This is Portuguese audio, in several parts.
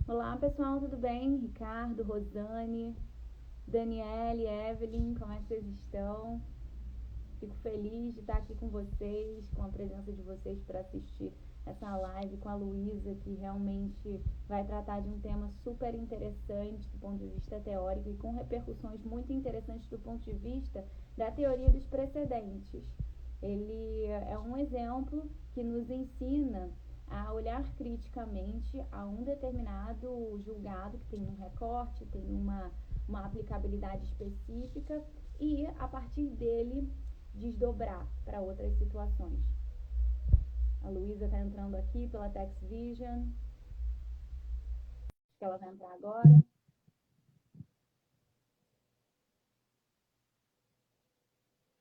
Olá, pessoal, tudo bem? Ricardo, Rosane, Daniele, Evelyn, como é que vocês estão? Fico feliz de estar aqui com vocês, com a presença de vocês para assistir essa live com a Luísa, que realmente vai tratar de um tema super interessante do ponto de vista teórico e com repercussões muito interessantes do ponto de vista da teoria dos precedentes. Ele é um exemplo que nos ensina a olhar criticamente a um determinado julgado que tem um recorte, tem uma aplicabilidade específica e, a partir dele, desdobrar para outras situações. A Luísa está entrando aqui pela TextVision. Acho que ela vai entrar agora.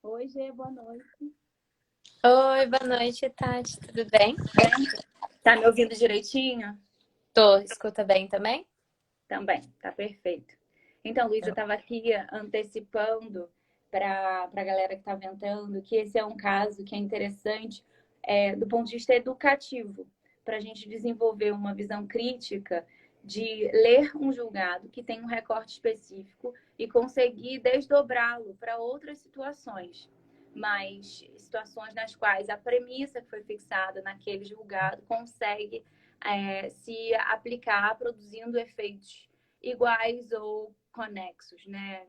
Oi, Gê, boa noite. Oi, boa noite, Tati. Tudo bem? Tá me ouvindo direitinho? Tô. Escuta bem também? Também, tá perfeito. Então, Luísa estava aqui antecipando para a galera que está ventando que esse é um caso que é interessante do ponto de vista educativo, para a gente desenvolver uma visão crítica de ler um julgado que tem um recorte específico e conseguir desdobrá-lo para outras situações, mas situações nas quais a premissa que foi fixada naquele julgado consegue se aplicar produzindo efeitos iguais ou conexos, né?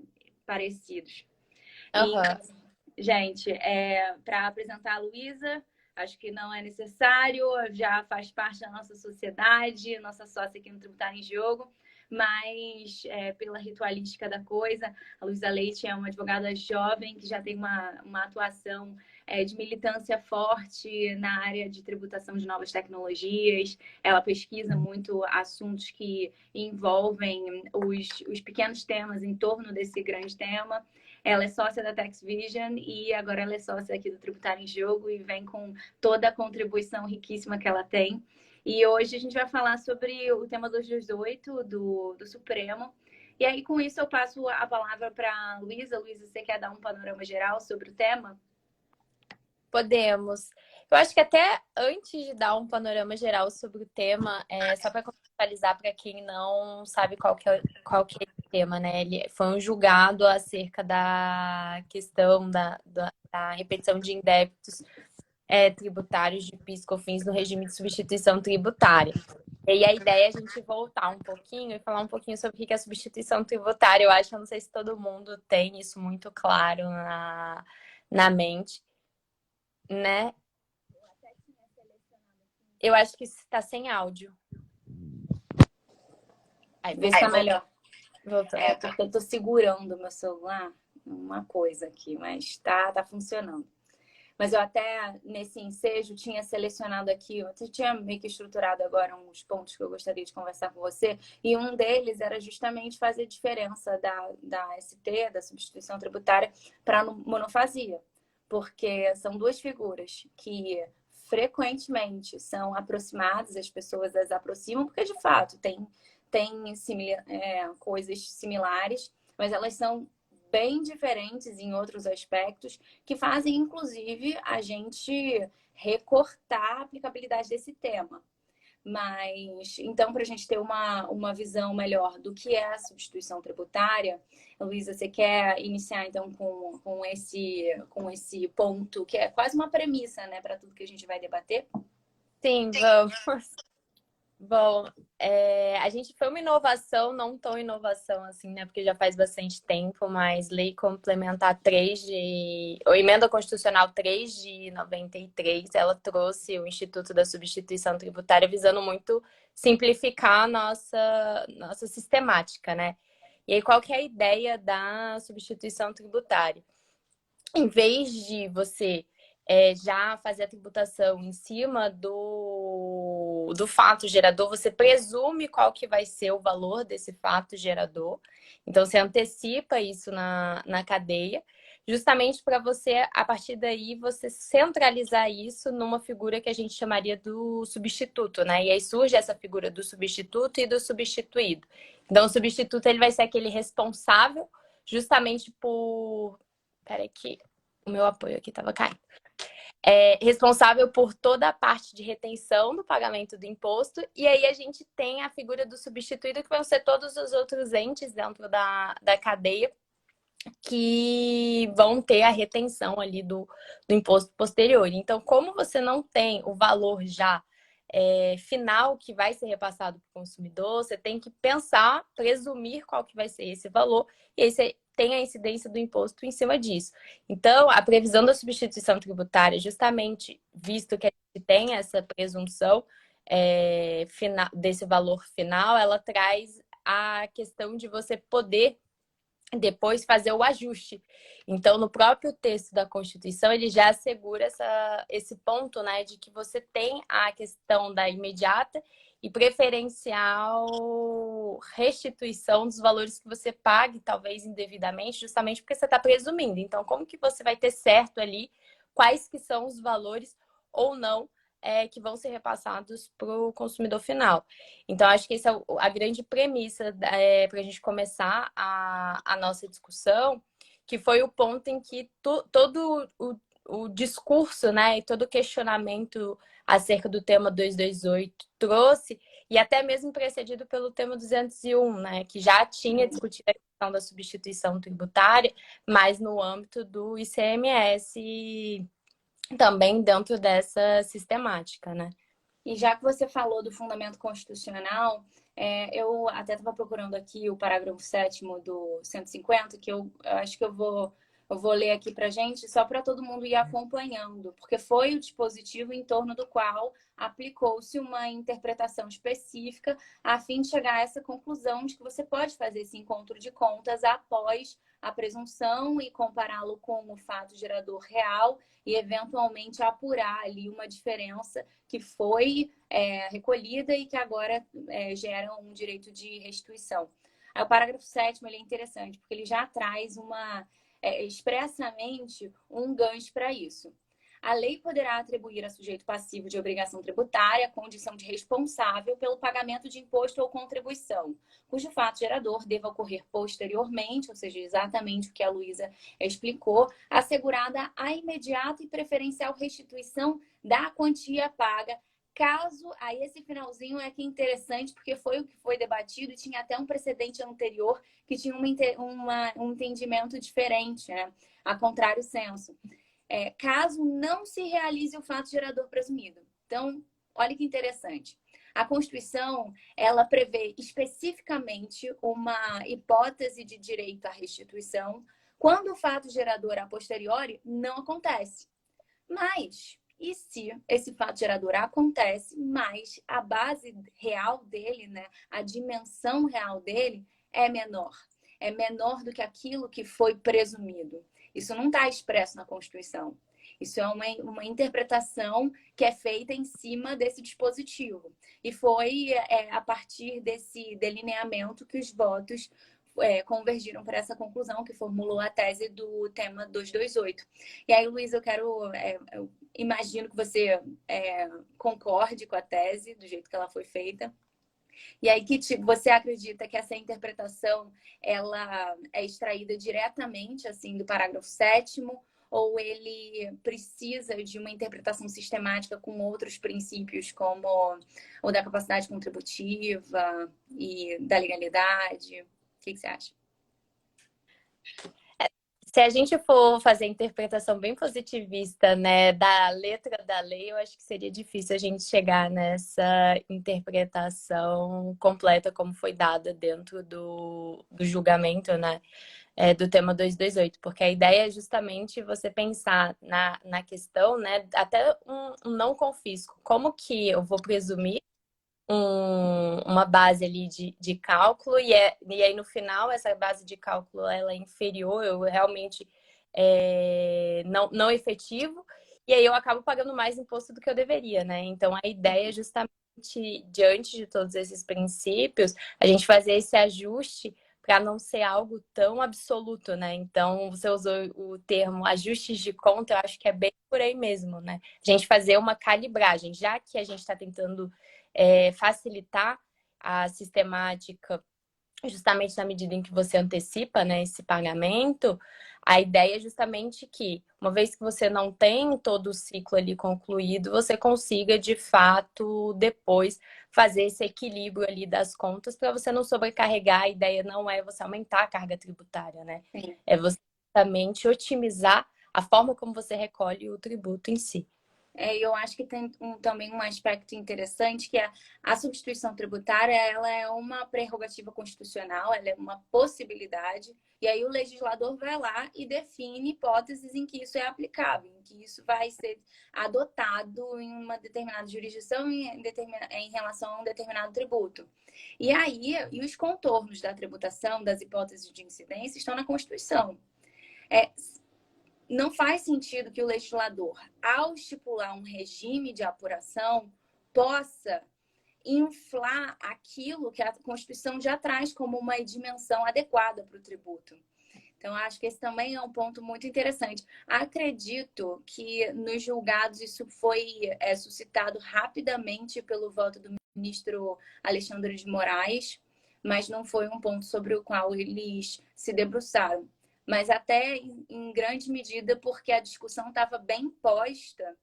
Parecidos. E, Aham. gente, para apresentar a Luísa, acho que não é necessário, já faz parte da nossa sociedade, nossa sócia aqui no Tributário em Jogo, mas pela ritualística da coisa, a Luísa Leite é uma advogada jovem que já tem uma atuação de militância forte na área de tributação de novas tecnologias. Ela pesquisa muito assuntos que envolvem os pequenos temas em torno desse grande tema. Ela é sócia da TextVision e agora ela é sócia aqui do Tributário em Jogo e vem com toda a contribuição riquíssima que ela tem. E hoje a gente vai falar sobre o tema 228 do Supremo. E aí, com isso, eu passo a palavra para a Luísa. Luísa, você quer dar um panorama geral sobre o tema? Podemos. Eu acho que até antes de dar um panorama geral sobre o tema, só para contextualizar para quem não sabe qual que é o tema, né? Ele foi um julgado acerca da questão da repetição de indébitos tributários de PIS e COFINS no regime de substituição tributária. E aí a ideia é a gente voltar um pouquinho e falar um pouquinho sobre o que é a substituição tributária. Eu acho que eu não sei se todo mundo tem isso muito claro na mente, né? Eu acho que está sem áudio. Aí, Vê se tá melhor. voltou. Porque eu tô segurando o meu celular, uma coisa aqui, mas tá funcionando. Mas eu até, nesse ensejo, tinha selecionado aqui, eu tinha meio que estruturado agora uns pontos que eu gostaria de conversar com você, e um deles era justamente fazer diferença da ST, da substituição tributária, para a monofasia. Porque são duas figuras que frequentemente são aproximadas, as pessoas as aproximam, porque de fato tem coisas similares, mas elas são bem diferentes em outros aspectos que fazem, inclusive, a gente recortar a aplicabilidade desse tema. Mas, então, para a gente ter uma visão melhor do que é a substituição tributária, Luísa, você quer iniciar, então, com esse ponto, que é quase uma premissa, né, para tudo que a gente vai debater? Sim, vamos. Bom, a gente foi uma inovação, não tão inovação assim, né? Porque já faz bastante tempo, mas Lei Complementar 3 ou Emenda Constitucional 3 de 93, ela trouxe o Instituto da Substituição Tributária visando muito simplificar a nossa sistemática, né? E aí, qual que é a ideia da substituição tributária? Em vez de você já fazer a tributação em cima do fato gerador, você presume qual que vai ser o valor desse fato gerador. Então, você antecipa isso na cadeia, justamente para você, a partir daí, você centralizar isso numa figura que a gente chamaria do substituto, né? E aí surge essa figura do substituto e do substituído. Então, o substituto ele vai ser aquele responsável justamente por... Peraí que o meu apoio aqui estava caindo. é responsável por toda a parte de retenção do pagamento do imposto, e aí a gente tem a figura do substituído, que vão ser todos os outros entes dentro da cadeia que vão ter a retenção ali do imposto posterior. Então, como você não tem o valor já final que vai ser repassado para o consumidor, você tem que pensar, presumir qual que vai ser esse valor, e aí você tem a incidência do imposto em cima disso. Então, a previsão da substituição tributária, justamente visto que a gente tem essa presunção desse valor final, ela traz a questão de você poder depois fazer o ajuste. Então, no próprio texto da Constituição, ele já assegura esse ponto, né, de que você tem a questão da imediata e preferencial restituição dos valores que você pague, talvez indevidamente, justamente porque você está presumindo. Então, como que você vai ter certo ali quais que são os valores ou não que vão ser repassados para o consumidor final? Então, acho que essa é a grande premissa para a gente começar a nossa discussão, que foi o ponto em que todo o discurso, né, e todo o questionamento acerca do tema 228 trouxe, e até mesmo precedido pelo tema 201, né, que já tinha discutido a questão da substituição tributária, mas no âmbito do ICMS também dentro dessa sistemática, né? E já que você falou do fundamento constitucional, eu até estava procurando aqui o parágrafo 7º do 150, que eu acho que eu vou ler aqui para a gente, só para todo mundo ir acompanhando, porque foi o dispositivo em torno do qual aplicou-se uma interpretação específica a fim de chegar a essa conclusão de que você pode fazer esse encontro de contas após a presunção e compará-lo com o fato gerador real e, eventualmente, apurar ali uma diferença que foi recolhida e que agora gera um direito de restituição. Aí, o parágrafo 7º ele é interessante, porque ele já traz expressamente um gancho para isso. A lei poderá atribuir a sujeito passivo de obrigação tributária a condição de responsável pelo pagamento de imposto ou contribuição, cujo fato gerador deva ocorrer posteriormente, ou seja, exatamente o que a Luísa explicou, assegurada a imediata e preferencial restituição da quantia paga, caso, aí esse finalzinho é que é interessante, porque foi o que foi debatido e tinha até um precedente anterior que tinha um entendimento diferente, né? A contrário senso. Caso não se realize o fato gerador presumido. Então, olha que interessante. A Constituição, ela prevê especificamente uma hipótese de direito à restituição quando o fato gerador a posteriori não acontece. Mas, e se esse fato gerador acontece, mas a base real dele, né, a dimensão real dele é menor do que aquilo que foi presumido. Isso não está expresso na Constituição. Isso é uma interpretação que é feita em cima desse dispositivo. E foi a partir desse delineamento que os votos convergiram para essa conclusão, que formulou a tese do tema 228. E aí, Luiz, eu imagino que você concorde com a tese, do jeito que ela foi feita. E aí, que tipo, você acredita que essa interpretação ela é extraída diretamente assim do parágrafo 7º, ou ele precisa de uma interpretação sistemática com outros princípios, como o da capacidade contributiva e da legalidade? O que você acha? Se a gente for fazer a interpretação bem positivista, né, da letra da lei, eu acho que seria difícil a gente chegar nessa interpretação completa como foi dada dentro do julgamento, né, do tema 228, porque a ideia é justamente você pensar na questão, né, até um não confisco. Como que eu vou presumir uma base ali de cálculo e aí no final essa base de cálculo ela é inferior, eu realmente não efetivo, e aí eu acabo pagando mais imposto do que eu deveria, né? Então a ideia é justamente, diante de todos esses princípios, a gente fazer esse ajuste para não ser algo tão absoluto, né? Então, você usou o termo ajustes de conta, eu acho que é bem por aí mesmo, né? A gente fazer uma calibragem, já que a gente está tentando facilitar a sistemática justamente na medida em que você antecipa, né, esse pagamento, A ideia é justamente que, uma vez que você não tem todo o ciclo ali concluído, você consiga, de fato, depois fazer esse equilíbrio ali das contas para você não sobrecarregar. A ideia não é você aumentar a carga tributária, né? Sim. É você justamente otimizar a forma como você recolhe o tributo em si. Eu acho que tem também um aspecto interessante que é a substituição tributária, ela é uma prerrogativa constitucional, ela é uma possibilidade, e aí o legislador vai lá e define hipóteses em que isso é aplicável, em que isso vai ser adotado em uma determinada jurisdição em relação a um determinado tributo. E aí, e os contornos da tributação, das hipóteses de incidência, estão na Constituição. É, não faz sentido que o legislador, ao estipular um regime de apuração, possa inflar aquilo que a Constituição já traz como uma dimensão adequada para o tributo. Então, acho que esse também é um ponto muito interessante. Acredito que nos julgados isso foi suscitado rapidamente pelo voto do ministro Alexandre de Moraes, mas não foi um ponto sobre o qual eles se debruçaram. Mas até em grande medida porque a discussão estava bem posta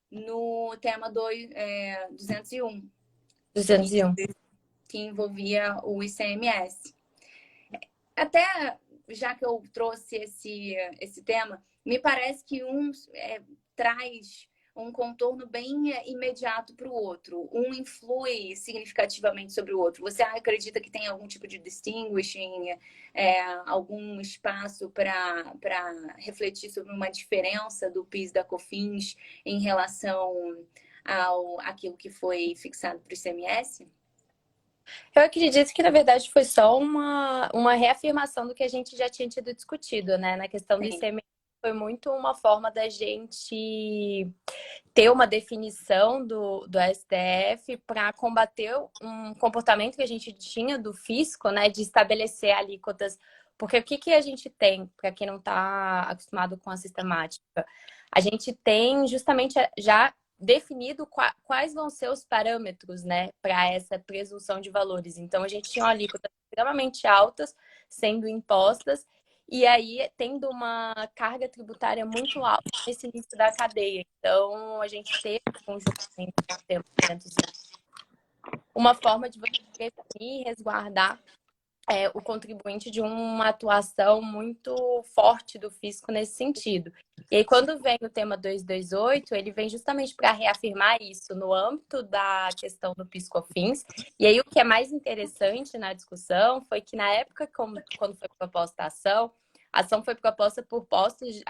no tema 201, 201. que envolvia o ICMS. Até já que eu trouxe esse tema, me parece que traz um contorno bem imediato para o outro. Um influi significativamente sobre o outro. Você acredita que tem algum tipo de distinguishing, algum espaço para refletir sobre uma diferença do PIS e da COFINS em relação àquilo que foi fixado para o ICMS? Eu acredito que, na verdade, foi só uma reafirmação do que a gente já tinha tido discutido, né? Na questão do Sim. ICMS, foi muito uma forma da gente ter uma definição do STF para combater um comportamento que a gente tinha do fisco, né? De estabelecer alíquotas. Porque o que a gente tem, para quem não está acostumado com a sistemática? A gente tem justamente já definido quais vão ser os parâmetros, né, para essa presunção de valores. Então, a gente tinha alíquotas extremamente altas sendo impostas, e aí tendo uma carga tributária muito alta nesse início da cadeia. Então, a gente teve um julgamento uma forma de você prevenir e resguardar o contribuinte de uma atuação muito forte do fisco nesse sentido. E aí, quando vem o tema 228, ele vem justamente para reafirmar isso no âmbito da questão do PIS/COFINS. E aí, o que é mais interessante na discussão foi que, na época, quando foi proposta a ação foi proposta por postos,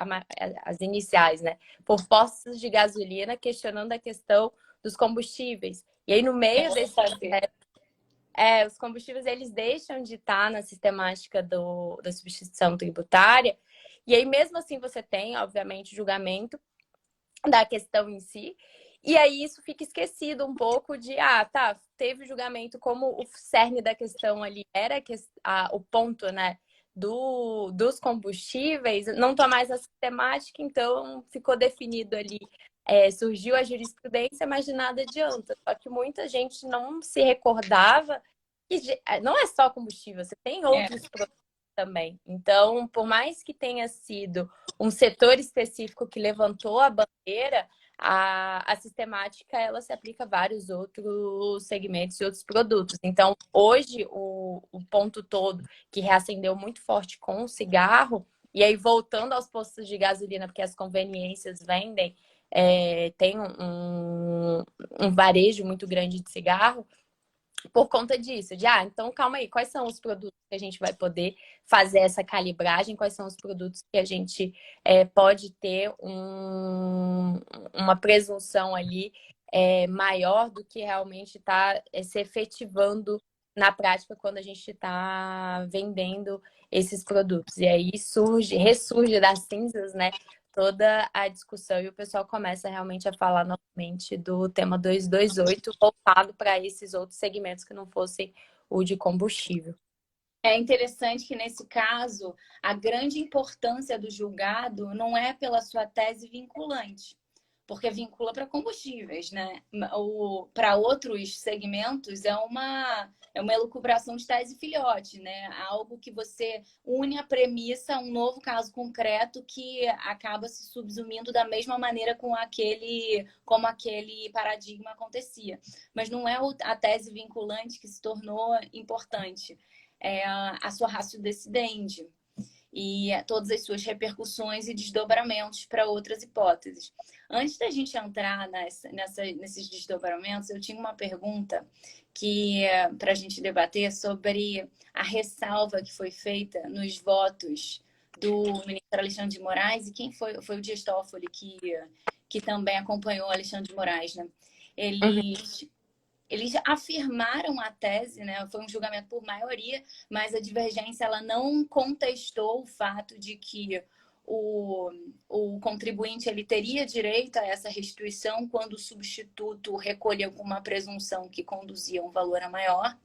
as iniciais, né? Por postos de gasolina, questionando a questão dos combustíveis. E aí, no meio desse os combustíveis eles deixam de estar na sistemática da substituição tributária. E aí, mesmo assim, você tem, obviamente, o julgamento da questão em si. E aí isso fica esquecido um pouco de, tá, teve o julgamento como o cerne da questão ali era o ponto, né, dos combustíveis, não está mais a sistemática, então ficou definido ali. Surgiu a jurisprudência, mas de nada adianta. Só que muita gente não se recordava que não é só combustível, você tem outros produtos também. Então, por mais que tenha sido um setor específico que levantou a bandeira, a sistemática ela se aplica a vários outros segmentos e outros produtos. Então, hoje, o ponto todo que reacendeu muito forte com o cigarro, e aí voltando aos postos de gasolina, porque as conveniências vendem, tem um varejo muito grande de cigarro, por conta disso, então calma aí, quais são os produtos que a gente vai poder fazer essa calibragem, quais são os produtos que a gente pode ter uma presunção ali maior do que realmente está se efetivando na prática quando a gente está vendendo esses produtos. E aí ressurge das cinzas, né? Toda a discussão e o pessoal começa realmente a falar novamente do tema 228 voltado para esses outros segmentos que não fossem o de combustível. É interessante que, nesse caso, a grande importância do julgado não é pela sua tese vinculante, porque vincula para combustíveis, né? Para outros segmentos é uma elucubração de tese filhote, né? Algo que você une a premissa a um novo caso concreto que acaba se subsumindo da mesma maneira como aquele paradigma acontecia. Mas não é a tese vinculante que se tornou importante, é a sua ratio decidendi e todas as suas repercussões e desdobramentos para outras hipóteses. Antes da gente entrar nesses desdobramentos, eu tinha uma pergunta que para a gente debater sobre a ressalva que foi feita nos votos do ministro Alexandre de Moraes, e quem foi? Foi o Dias Toffoli que também acompanhou o Alexandre de Moraes, né? Eles afirmaram a tese, né? Foi um julgamento por maioria, mas a divergência ela não contestou o fato de que o contribuinte ele teria direito a essa restituição quando o substituto recolhia alguma presunção que conduzia a um valor a maior.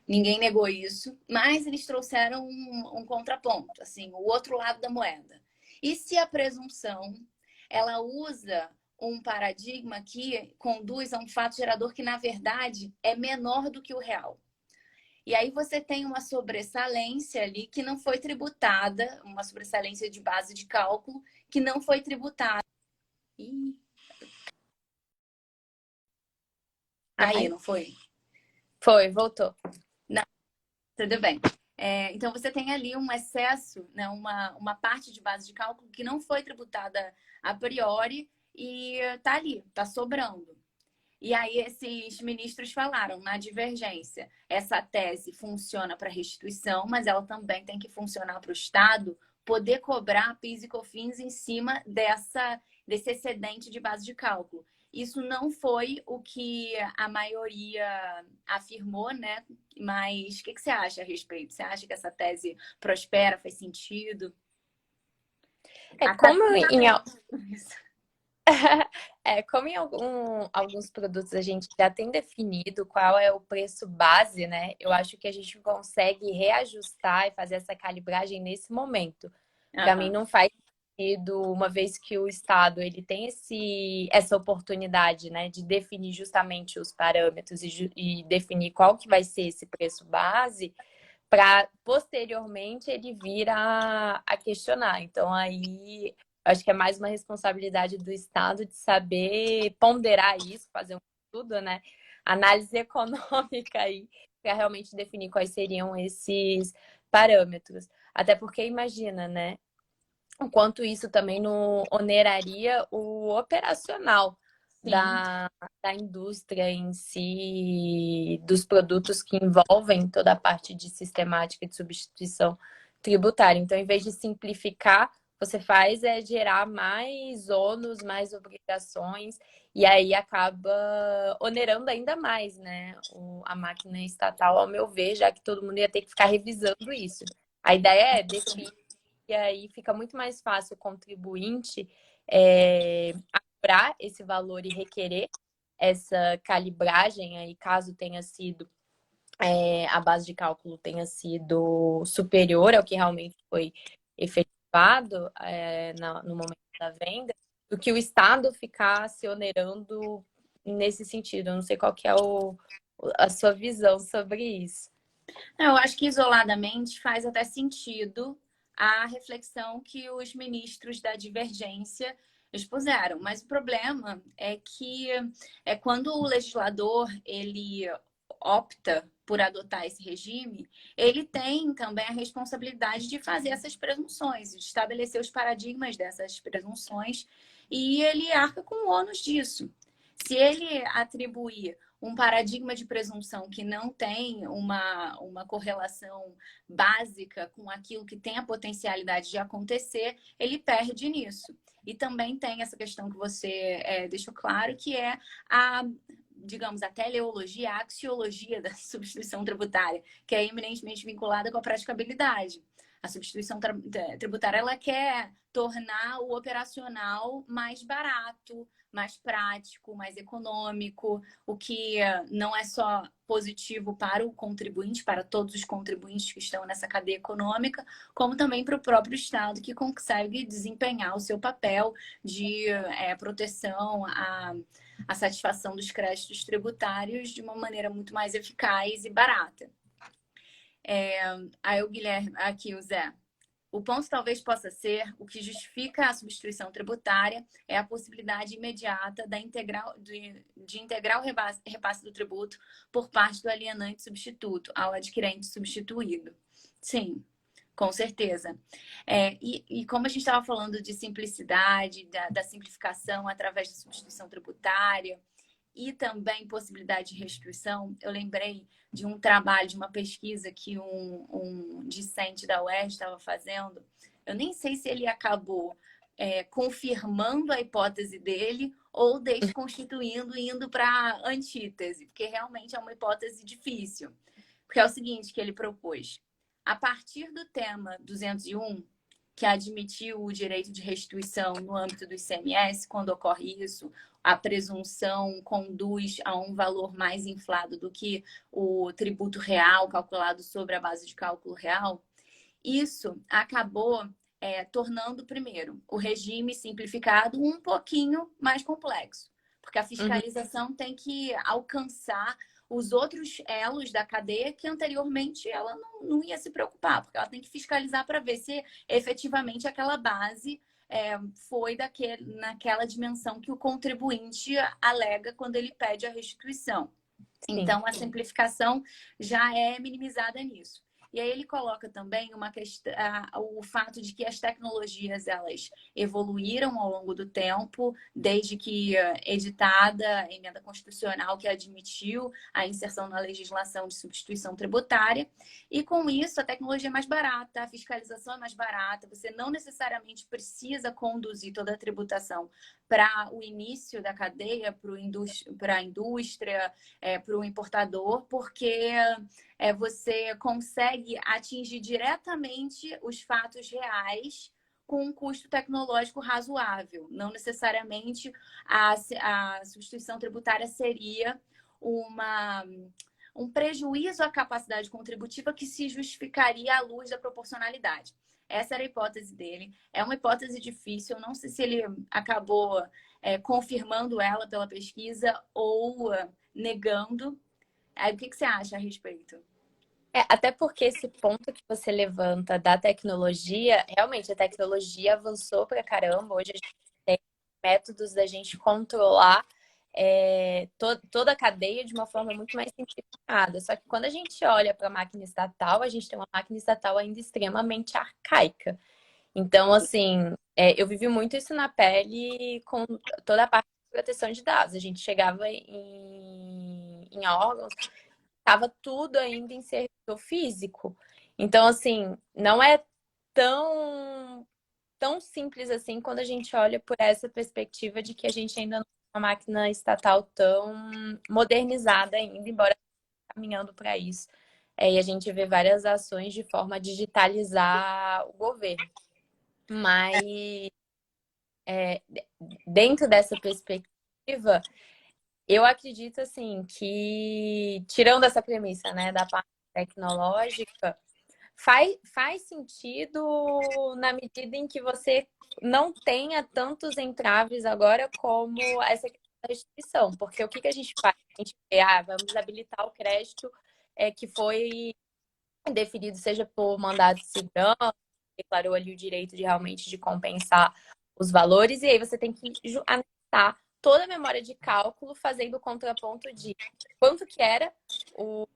Ninguém negou isso, mas eles trouxeram um contraponto, assim, o outro lado da moeda. E se a presunção ela usa um paradigma que conduz a um fato gerador que, na verdade, é menor do que o real? E aí você tem uma sobressalência ali que não foi tributada, uma sobressalência de base de cálculo que não foi tributada. Aí, não foi? Foi, voltou. Não, tudo bem. Então, você tem ali um excesso, né, uma parte de base de cálculo que não foi tributada a priori e tá ali, tá sobrando. E aí esses ministros falaram na divergência, essa tese funciona para restituição, mas ela também tem que funcionar para o Estado poder cobrar PIS e COFINS em cima desse excedente de base de cálculo. Isso não foi o que a maioria afirmou, né? Mas o que você acha a respeito? Você acha que essa tese prospera, faz sentido? Como em alguns produtos a gente já tem definido qual é o preço base, né? Eu acho que a gente consegue reajustar e fazer essa calibragem nesse momento. Para mim não faz sentido, uma vez que o Estado ele tem essa oportunidade, né, de definir justamente os parâmetros e definir qual que vai ser esse preço base, para posteriormente ele vir a questionar. Então aí acho que é mais uma responsabilidade do Estado de saber ponderar isso, fazer um estudo, né? Análise econômica aí, para realmente definir quais seriam esses parâmetros. Até porque imagina, né? O quanto isso também não oneraria o operacional da indústria em si, dos produtos que envolvem toda a parte de sistemática de substituição tributária. Então, em vez de simplificar, você faz gerar mais ônus, mais obrigações, e aí acaba onerando ainda mais, né, a máquina estatal, ao meu ver, já que todo mundo ia ter que ficar revisando isso. A ideia é definir, e aí fica muito mais fácil o contribuinte apurar esse valor e requerer essa calibragem aí, caso tenha sido a base de cálculo tenha sido superior ao que realmente foi efetivado no momento da venda, do que o Estado ficar se onerando nesse sentido. Eu não sei qual que é a sua visão sobre isso. Eu acho que isoladamente faz até sentido a reflexão que os ministros da divergência expuseram. Mas o problema é que quando o legislador ele opta por adotar esse regime, ele tem também a responsabilidade de fazer essas presunções, de estabelecer os paradigmas dessas presunções, e ele arca com o ônus disso. Se ele atribuir um paradigma de presunção que não tem uma correlação básica com aquilo que tem a potencialidade de acontecer, ele perde nisso. E também tem essa questão que você deixou claro, que é digamos, a teleologia, a axiologia da substituição tributária, que é eminentemente vinculada com a praticabilidade. A substituição tributária ela quer tornar o operacional mais barato, mais prático, mais econômico, o que não é só positivo para o contribuinte, para todos os contribuintes que estão nessa cadeia econômica, como também para o próprio Estado, que consegue desempenhar o seu papel de proteção à satisfação dos créditos tributários de uma maneira muito mais eficaz e barata. Aí o Guilherme, aqui o Zé. O ponto talvez possa ser o que justifica a substituição tributária é a possibilidade imediata de integrar o repasse do tributo por parte do alienante substituto ao adquirente substituído. Sim, com certeza. E como a gente estava falando de simplicidade, da simplificação através da substituição tributária, e também possibilidade de restituição, eu lembrei de um trabalho, de uma pesquisa que um discente da UERJ estava fazendo. Eu nem sei se ele acabou confirmando a hipótese dele ou desconstituindo e indo para a antítese, porque realmente é uma hipótese difícil. Porque é o seguinte que ele propôs. A partir do tema 201, que admitiu o direito de restituição no âmbito do ICMS, quando ocorre isso, a presunção conduz a um valor mais inflado do que o tributo real, calculado sobre a base de cálculo real. Isso acabou tornando, primeiro, o regime simplificado um pouquinho mais complexo, porque a fiscalização tem que alcançar os outros elos da cadeia que anteriormente ela não ia se preocupar, porque ela tem que fiscalizar para ver se efetivamente aquela base foi naquela dimensão que o contribuinte alega quando ele pede a restituição. Sim. Então, a simplificação já é minimizada nisso. E aí ele coloca também uma questão, o fato de que as tecnologias elas evoluíram ao longo do tempo, desde que editada a emenda constitucional que admitiu a inserção na legislação de substituição tributária. E com isso a tecnologia é mais barata, a fiscalização é mais barata, você não necessariamente precisa conduzir toda a tributação para o início da cadeia, para a indústria, para o importador, porque você consegue atingir diretamente os fatos reais com um custo tecnológico razoável. Não necessariamente a substituição tributária seria um prejuízo à capacidade contributiva que se justificaria à luz da proporcionalidade. Essa era a hipótese dele. É uma hipótese difícil. Eu não sei se ele acabou confirmando ela pela pesquisa ou negando. Aí, o que você acha a respeito? Até porque esse ponto que você levanta da tecnologia, realmente a tecnologia avançou pra caramba. Hoje a gente tem métodos da gente controlar toda a cadeia de uma forma muito mais simplificada. Só que quando a gente olha para a máquina estatal, a gente tem uma máquina estatal ainda extremamente arcaica. Então, assim, eu vivi muito isso na pele com toda a parte de proteção de dados. A gente chegava em órgãos, estava tudo ainda em servidor físico. Então, assim, não é tão simples assim quando a gente olha por essa perspectiva de que a gente ainda não tem uma máquina estatal tão modernizada ainda, embora caminhando para isso. E a gente vê várias ações de forma a digitalizar o governo. Mas dentro dessa perspectiva, eu acredito assim que, tirando essa premissa, né, da parte tecnológica, faz sentido na medida em que você não tenha tantos entraves agora como essa questão da restrição. Porque o que a gente faz? A gente vê, vamos habilitar o crédito que foi definido, seja por mandado de segurança, declarou ali o direito de realmente de compensar os valores, e aí você tem que analisar toda a memória de cálculo, fazendo o contraponto de quanto que era o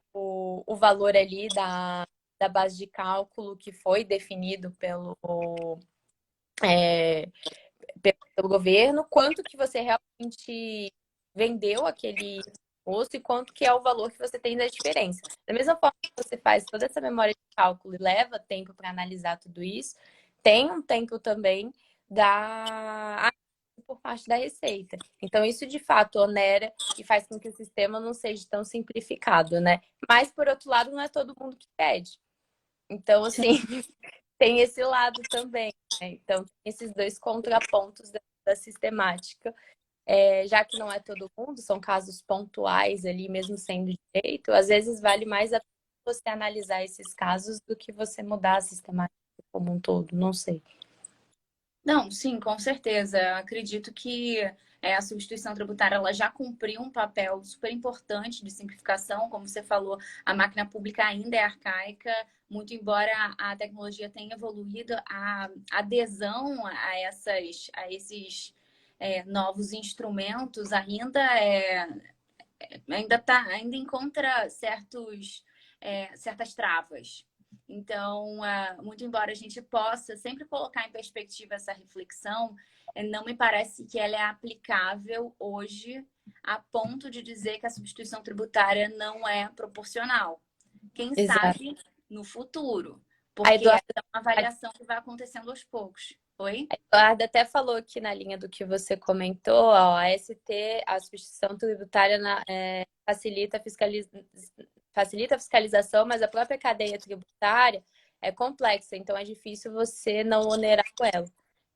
valor ali da base de cálculo que foi definido pelo governo, quanto que você realmente vendeu aquele imposto e quanto que é o valor que você tem da diferença. Da mesma forma que você faz toda essa memória de cálculo e leva tempo para analisar tudo isso, tem um tempo também por parte da Receita. Então, isso de fato onera e faz com que o sistema não seja tão simplificado, né? Mas, por outro lado, não é todo mundo que pede. Então, assim, tem esse lado também, né? Então, tem esses dois contrapontos da sistemática já que não é todo mundo, são casos pontuais ali, mesmo sendo direito, às vezes vale mais a pena você analisar esses casos do que você mudar a sistemática como um todo, não sei. Não, sim, com certeza. Eu acredito que a substituição tributária ela já cumpriu um papel super importante de simplificação. Como você falou, a máquina pública ainda é arcaica, muito embora a tecnologia tenha evoluído, a adesão a esses novos instrumentos ainda encontra certas travas. Então, muito embora a gente possa sempre colocar em perspectiva essa reflexão, não me parece que ela é aplicável hoje a ponto de dizer que a substituição tributária não é proporcional. Quem Exato. sabe no futuro, A porque Eduarda, essa é uma avaliação que vai acontecendo aos poucos. Oi? a Eduarda até falou aqui na linha do que você comentou, ó, a ST, a substituição tributária facilita a fiscalização, mas a própria cadeia tributária é complexa, então é difícil você não onerar com ela,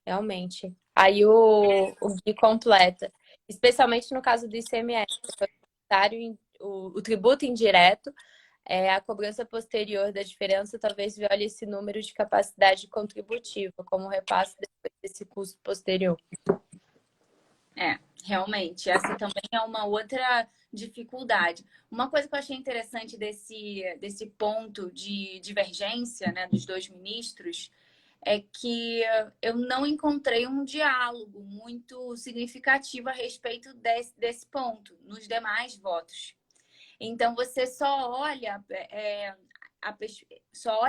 realmente. Aí o Gui completa, especialmente no caso do ICMS, o tributo indireto, a cobrança posterior da diferença talvez viole esse número de capacidade contributiva, como repasse depois desse custo posterior. Realmente, essa também é uma outra dificuldade. Uma coisa que eu achei interessante desse ponto de divergência, né, dos dois ministros é que eu não encontrei um diálogo muito significativo a respeito desse ponto nos demais votos. Então, você só olha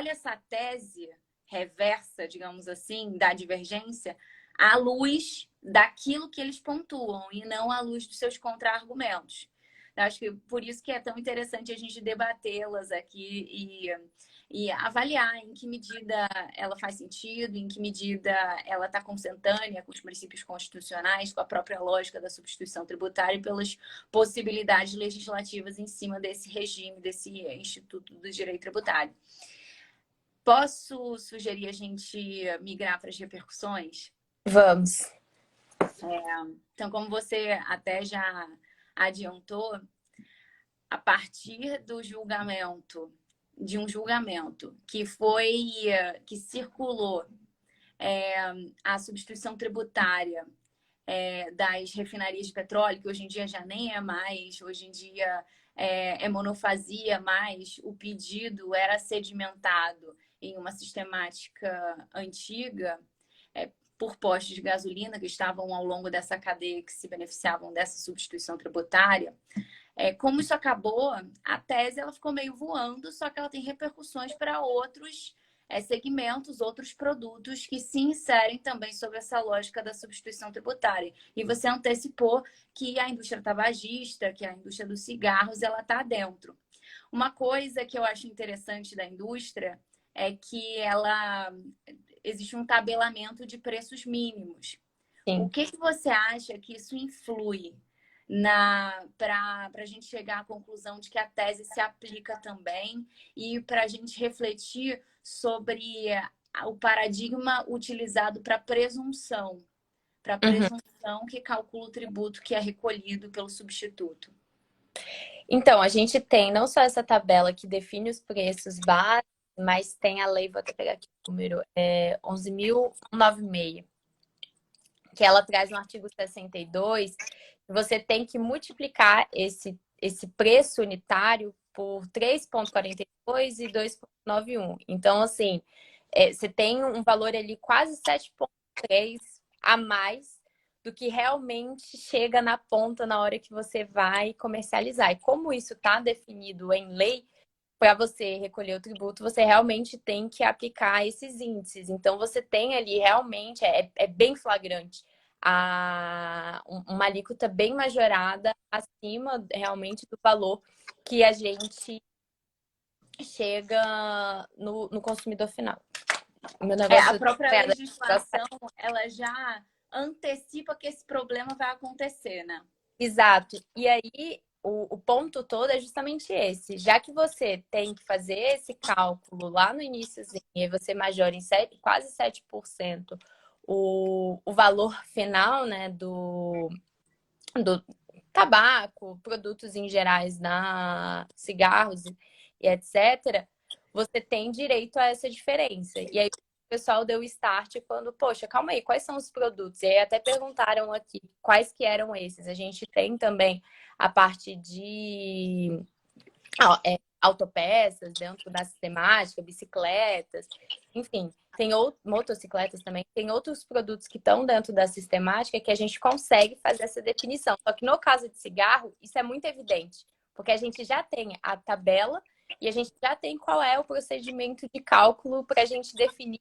essa tese reversa, digamos assim, da divergência à luz daquilo que eles pontuam e não à luz dos seus contra-argumentos. Acho que por isso que é tão interessante a gente debatê-las aqui e avaliar em que medida ela faz sentido, em que medida ela está consentânea com os princípios constitucionais, com a própria lógica da substituição tributária e pelas possibilidades legislativas em cima desse regime, desse Instituto do Direito Tributário. Posso sugerir a gente migrar para as repercussões? Vamos. Então, como você até já adiantou, a partir do julgamento, de um julgamento que circulou a substituição tributária das refinarias de petróleo, que hoje em dia já nem é mais, hoje em dia é monofasia, mas o pedido era sedimentado em uma sistemática antiga por postos de gasolina que estavam ao longo dessa cadeia que se beneficiavam dessa substituição tributária. Como isso acabou, a tese ela ficou meio voando, só que ela tem repercussões para outros segmentos, outros produtos que se inserem também sob essa lógica da substituição tributária. E você antecipou que a indústria tabagista, que a indústria dos cigarros, ela está dentro. Uma coisa que eu acho interessante da indústria é que existe um tabelamento de preços mínimos. Sim. O que você acha que isso influi para a gente chegar à conclusão de que a tese se aplica também e para a gente refletir sobre o paradigma utilizado para presunção que calcula o tributo que é recolhido pelo substituto? Então, a gente tem não só essa tabela que define os preços básicos, mas tem a lei, vou até pegar aqui o número, 11.196, que ela traz no artigo 62, que você tem que multiplicar esse preço unitário por 3,42 e 2,91. Então, assim, você tem um valor ali quase 7,3 a mais do que realmente chega na ponta na hora que você vai comercializar. E como isso está definido em lei, para você recolher o tributo, você realmente tem que aplicar esses índices. Então, você tem ali realmente, bem flagrante, uma alíquota bem majorada acima realmente do valor que a gente chega no consumidor final. Meu negócio a própria legislação, ela já antecipa que esse problema vai acontecer, né? Exato. E aí, o ponto todo é justamente esse. Já que você tem que fazer esse cálculo lá no iníciozinho e você majora em quase 7% o valor final, né, do tabaco, produtos em gerais, cigarros e etc., você tem direito a essa diferença. E aí o pessoal deu start quando, poxa, calma aí, quais são os produtos? E aí até perguntaram aqui quais que eram esses. A gente tem também a parte de autopeças dentro da sistemática, bicicletas, enfim, tem motocicletas também, tem outros produtos que estão dentro da sistemática que a gente consegue fazer essa definição. Só que no caso de cigarro, isso é muito evidente, porque a gente já tem a tabela e a gente já tem qual é o procedimento de cálculo para a gente definir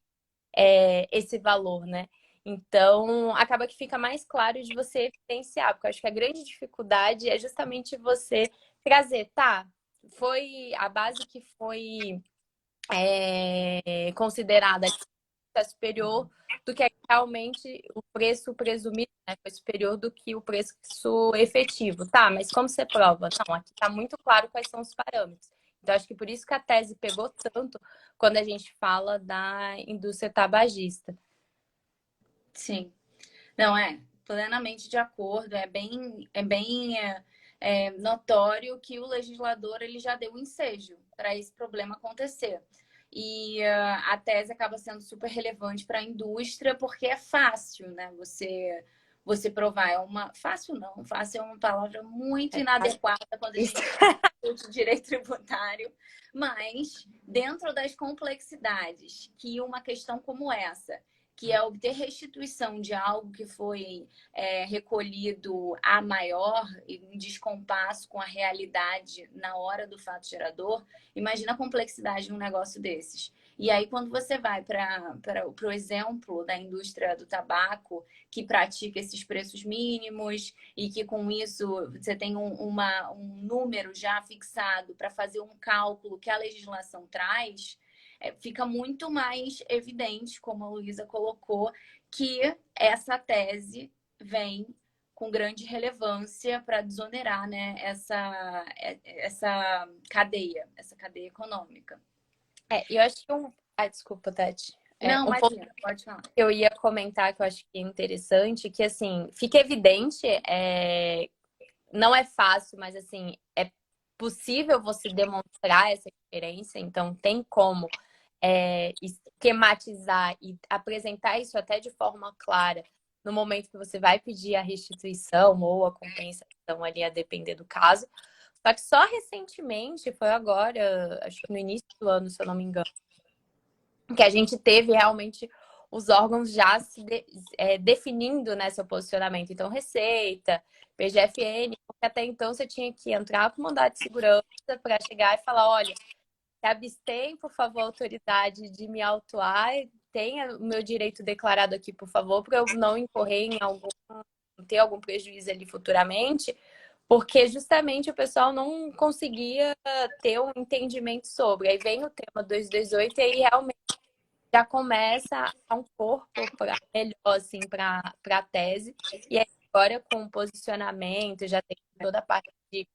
esse valor, né? Então, acaba que fica mais claro de você evidenciar, porque eu acho que a grande dificuldade é justamente você trazer, tá? Foi a base que foi considerada superior do que é realmente o preço presumido, né? Foi superior do que o preço efetivo. Tá, mas como você prova? Não, aqui está muito claro quais são os parâmetros. Então, acho que por isso que a tese pegou tanto quando a gente fala da indústria tabagista. Sim. Não, plenamente de acordo. É bem notório que o legislador ele já deu um ensejo para esse problema acontecer. E a tese acaba sendo super relevante para a indústria porque é fácil, né? Você provar. Fácil não, fácil é uma palavra muito inadequada quando a gente discute direito tributário, mas dentro das complexidades que uma questão como essa, que é obter restituição de algo que foi recolhido a maior, em descompasso com a realidade na hora do fato gerador, imagina a complexidade de um negócio desses. E aí, quando você vai para o exemplo da indústria do tabaco, que pratica esses preços mínimos e que com isso você tem um número já fixado para fazer um cálculo que a legislação traz, fica muito mais evidente, como a Luísa colocou, que essa tese vem com grande relevância para desonerar, né, essa cadeia econômica. Eu acho que desculpa, Tati. Não, Um ponto imagina, pode falar. que eu ia comentar que eu acho que é interessante, que assim, fica evidente, não é fácil, mas assim, é possível você demonstrar essa diferença, então tem como esquematizar e apresentar isso até de forma clara no momento que você vai pedir a restituição ou a compensação ali, a depender do caso. Só que só recentemente, foi agora, acho que no início do ano, se eu não me engano, que a gente teve realmente os órgãos já definindo, né, seu posicionamento. Então, Receita, PGFN, porque até então você tinha que entrar com mandado de segurança para chegar e falar, olha, se abstém, por favor, autoridade de me autuar, tenha o meu direito declarado aqui, por favor, para eu não incorrer ter algum prejuízo ali futuramente, porque justamente o pessoal não conseguia ter um entendimento sobre. Aí vem o tema 228 e aí realmente já começa a um corpo melhor, assim, para a tese. E aí, agora, com o posicionamento, já tem toda a parte de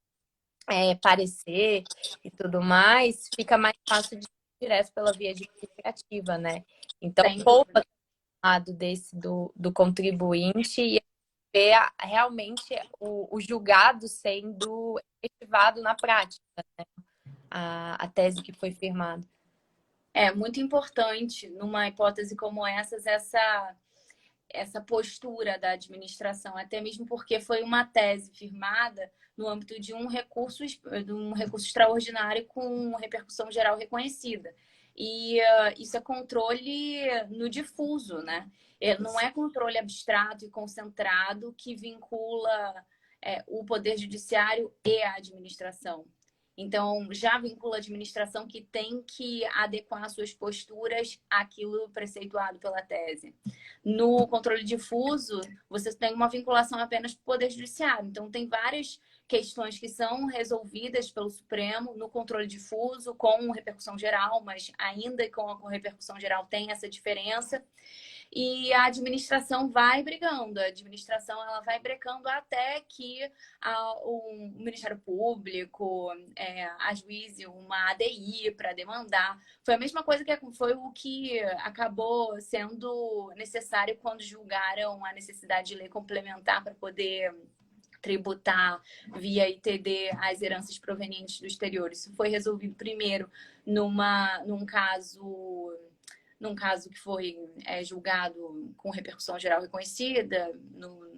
parecer e tudo mais, fica mais fácil de ir direto pela via administrativa, né? Então, poupa do lado do contribuinte e ver realmente o julgado sendo efetivado na prática, né? A tese que foi firmada. É muito importante, numa hipótese como essa postura da administração, até mesmo porque foi uma tese firmada no âmbito de um recurso extraordinário com repercussão geral reconhecida. E isso é controle no difuso, né? Não é controle abstrato e concentrado que vincula o Poder Judiciário e a administração. Então, já vincula a administração que tem que adequar suas posturas àquilo preceituado pela tese. No controle difuso, você tem uma vinculação apenas para o Poder Judiciário. Então, tem várias questões que são resolvidas pelo Supremo no controle difuso, com repercussão geral, mas ainda com a repercussão geral tem essa diferença. E a administração vai brigando, a administração ela vai brecando até que o Ministério Público ajuize uma ADI para demandar. Foi a mesma coisa foi o que acabou sendo necessário quando julgaram a necessidade de lei complementar para poder tributar via ITD as heranças provenientes do exterior. Isso foi resolvido primeiro num caso que foi julgado com repercussão geral reconhecida, no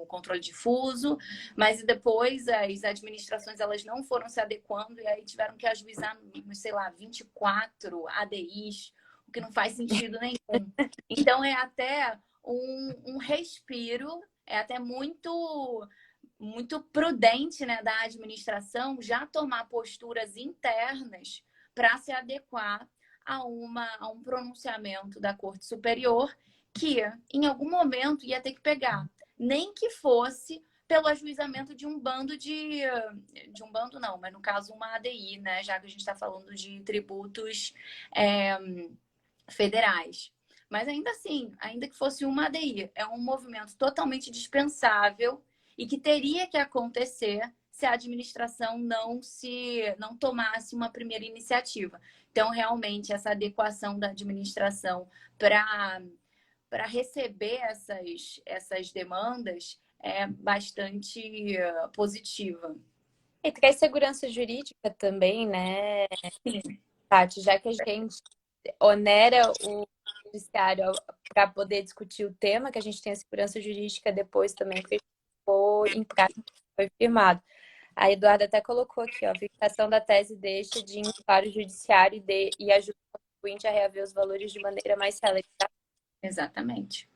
controle difuso, mas depois as administrações elas não foram se adequando e aí tiveram que ajuizar, sei lá, 24 ADIs, o que não faz sentido nenhum. Então é até um respiro, é até muito prudente, né, da administração já tomar posturas internas para se adequar a um pronunciamento da Corte Superior que, em algum momento, ia ter que pegar. Nem que fosse pelo ajuizamento de um bando de um bando não, mas no caso uma ADI, né? Já que a gente está falando de tributos federais. Mas ainda assim, ainda que fosse uma ADI, é um movimento totalmente dispensável e que teria que acontecer se a administração não tomasse uma primeira iniciativa. Então, realmente, essa adequação da administração para receber essas demandas é bastante positiva. E traz segurança jurídica também, né, Sim. Tati? Já que a gente onera o judiciário para poder discutir o tema, que a gente tem a segurança jurídica depois também, que foi em prática, foi firmado. A Eduarda até colocou aqui, ó, a fixação da tese deixa de ir para o judiciário e ajuda o contribuinte a reaver os valores de maneira mais célere. Exatamente.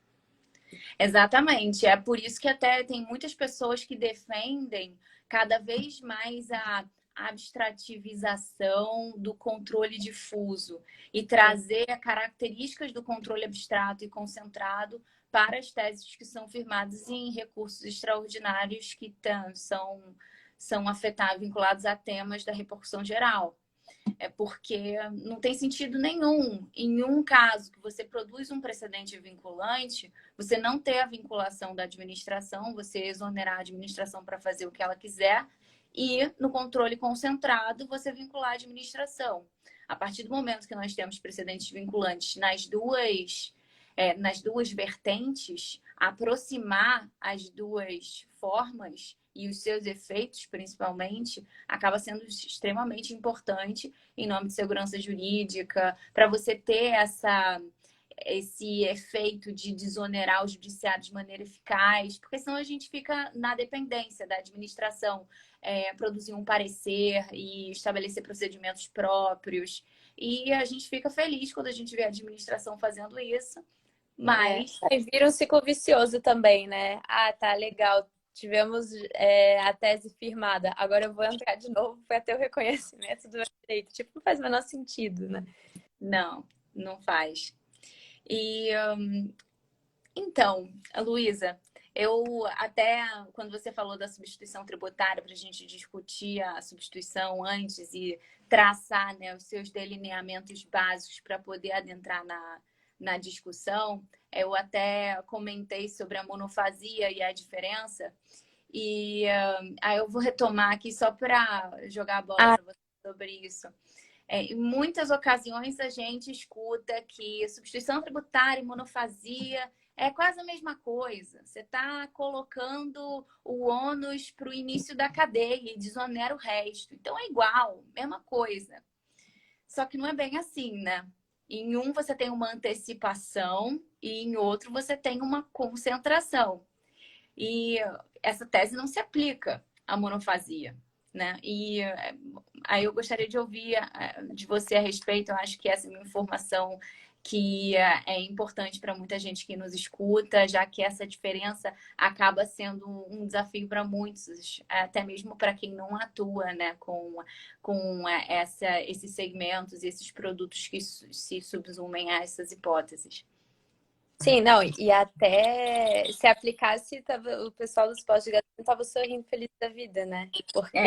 Exatamente. É por isso que até tem muitas pessoas que defendem cada vez mais a abstrativização do controle difuso e trazer características do controle abstrato e concentrado para as teses que são firmadas em recursos extraordinários que são vinculados a temas da repercussão geral. É porque não tem sentido nenhum, em um caso que você produz um precedente vinculante, você não ter a vinculação da administração, você exonerar a administração para fazer o que ela quiser, e no controle concentrado, você vincular a administração. A partir do momento que nós temos precedentes vinculantes nas duas vertentes, aproximar as duas formas e os seus efeitos, principalmente, acaba sendo extremamente importante em nome de segurança jurídica, para você ter esse efeito de desonerar o judiciário de maneira eficaz, porque senão a gente fica na dependência da administração produzir um parecer e estabelecer procedimentos próprios. E a gente fica feliz quando a gente vê a administração fazendo isso, mas... Vira um ciclo vicioso também, né? Ah, tá, legal. Tivemos a tese firmada. Agora eu vou entrar de novo para ter o reconhecimento do meu direito. Tipo, não faz o menor sentido, né? Não faz. E então, Luísa, eu até quando você falou da substituição tributária, para a gente discutir a substituição antes e traçar, né, os seus delineamentos básicos para poder adentrar na discussão, eu até comentei sobre a monofasia e a diferença. E aí eu vou retomar aqui só para jogar a bola para você sobre isso. Em muitas ocasiões a gente escuta que substituição tributária e monofasia é quase a mesma coisa. Você está colocando o ônus para o início da cadeia e desonera o resto. Então é igual, mesma coisa. Só que não é bem assim, né? Em um você tem uma antecipação e em outro você tem uma concentração. E essa tese não se aplica à monofasia, né? E aí eu gostaria de ouvir de você a respeito. Eu acho que essa é uma informação que é importante para muita gente que nos escuta, já que essa diferença acaba sendo um desafio para muitos, até mesmo para quem não atua, né, com esses segmentos e esses produtos que se subsumem a essas hipóteses. Sim, não, e até se aplicasse, o pessoal dos pós-graduação estava sorrindo feliz da vida, né? Porque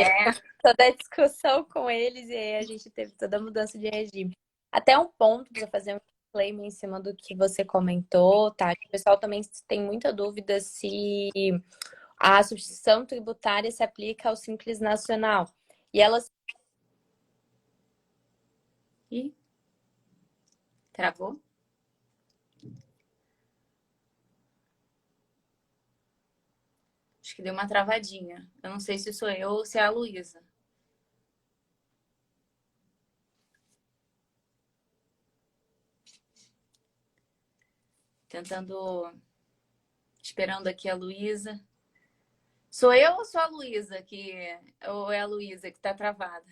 toda a discussão com eles e aí a gente teve toda a mudança de regime. Até um ponto para fazer um claim em cima do que você comentou, tá? O pessoal também tem muita dúvida se a substituição tributária se aplica ao Simples Nacional. E elas... Ih, travou? Acho que deu uma travadinha. Eu não sei se sou eu ou se é a Luísa. Tentando... Esperando aqui a Luísa. Sou eu ou sou a Luísa que... Ou é a Luísa que tá travada?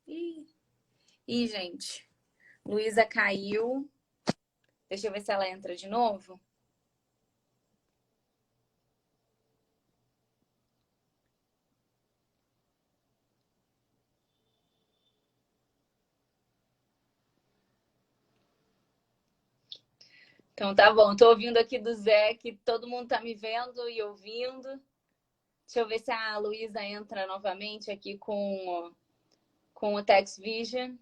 Ih, gente. Luísa caiu. Deixa eu ver se ela entra de novo. Então tá bom. Tô ouvindo aqui do Zé que todo mundo tá me vendo e ouvindo. Deixa eu ver se a Luísa entra novamente aqui com o Text Vision.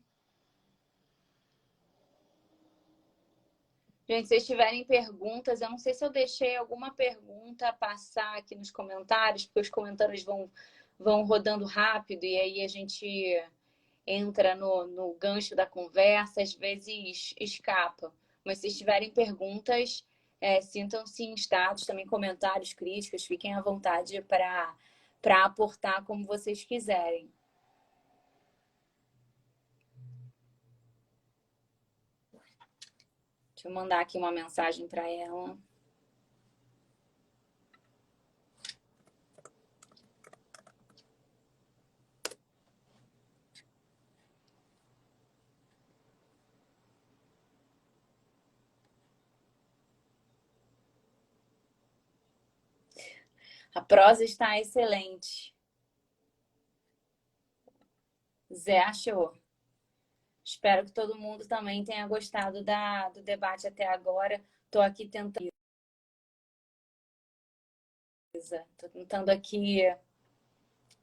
Gente, se vocês tiverem perguntas, eu não sei se eu deixei alguma pergunta passar aqui nos comentários, porque os comentários vão rodando rápido e aí a gente entra no gancho da conversa, às vezes escapa. Mas se vocês tiverem perguntas, sintam-se instados, também comentários, críticas, fiquem à vontade para aportar como vocês quiserem. Deixa eu mandar aqui uma mensagem para ela. A prosa está excelente. Zé achou. Espero que todo mundo também tenha gostado do debate até agora. Estou aqui tentando. Estou tentando aqui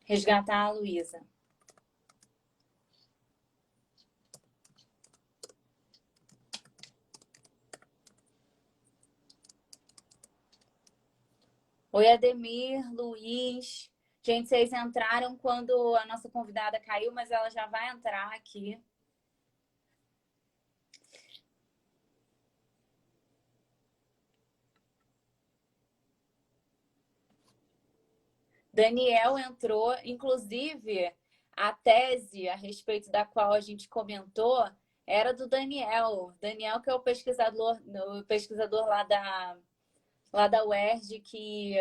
resgatar a Luísa. Oi, Ademir, Luiz. Gente, vocês entraram quando a nossa convidada caiu, mas ela já vai entrar aqui. Daniel entrou, inclusive a tese a respeito da qual a gente comentou era do Daniel. Daniel, que é o pesquisador lá da UERJ que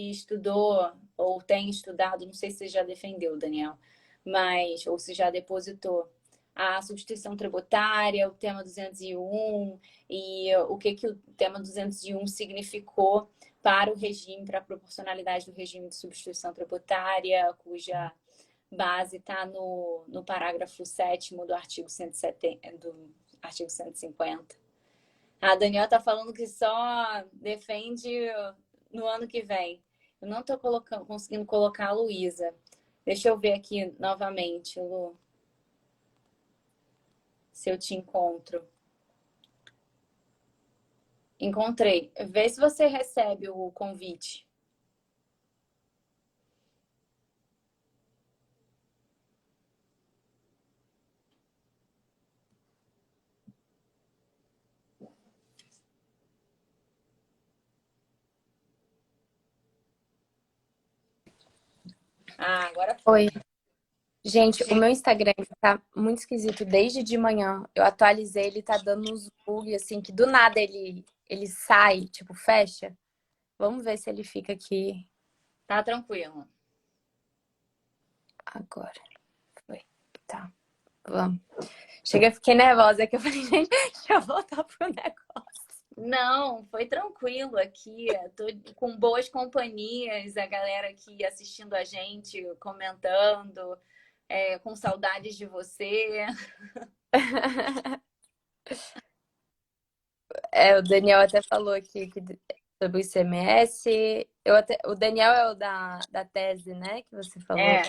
estudou ou tem estudado, não sei se você já defendeu, Daniel, mas ou se já depositou a substituição tributária, o tema 201 e o que o tema 201 significou para o regime, para a proporcionalidade do regime de substituição tributária, cuja base está no parágrafo 7º do artigo 150. A Daniela está falando que só defende no ano que vem. Eu não estou conseguindo colocar a Luísa. Deixa eu ver aqui novamente, Lu, se eu te encontro. Encontrei. Vê se você recebe o convite. Ah, agora foi. Oi. Gente, o meu Instagram tá muito esquisito desde de manhã. Eu atualizei, ele tá dando uns bugs, assim, que do nada ele sai, tipo, fecha. Vamos ver se ele fica aqui Tá tranquilo. agora. Foi. Tá. Vamos. Fiquei nervosa, que eu falei, gente, deixa eu voltar pro negócio. Não, foi tranquilo aqui. Tô com boas companhias, a galera aqui assistindo a gente, comentando, com saudades de você. O Daniel até falou aqui sobre o ICMS. O Daniel é o da tese, né? Que você falou. É,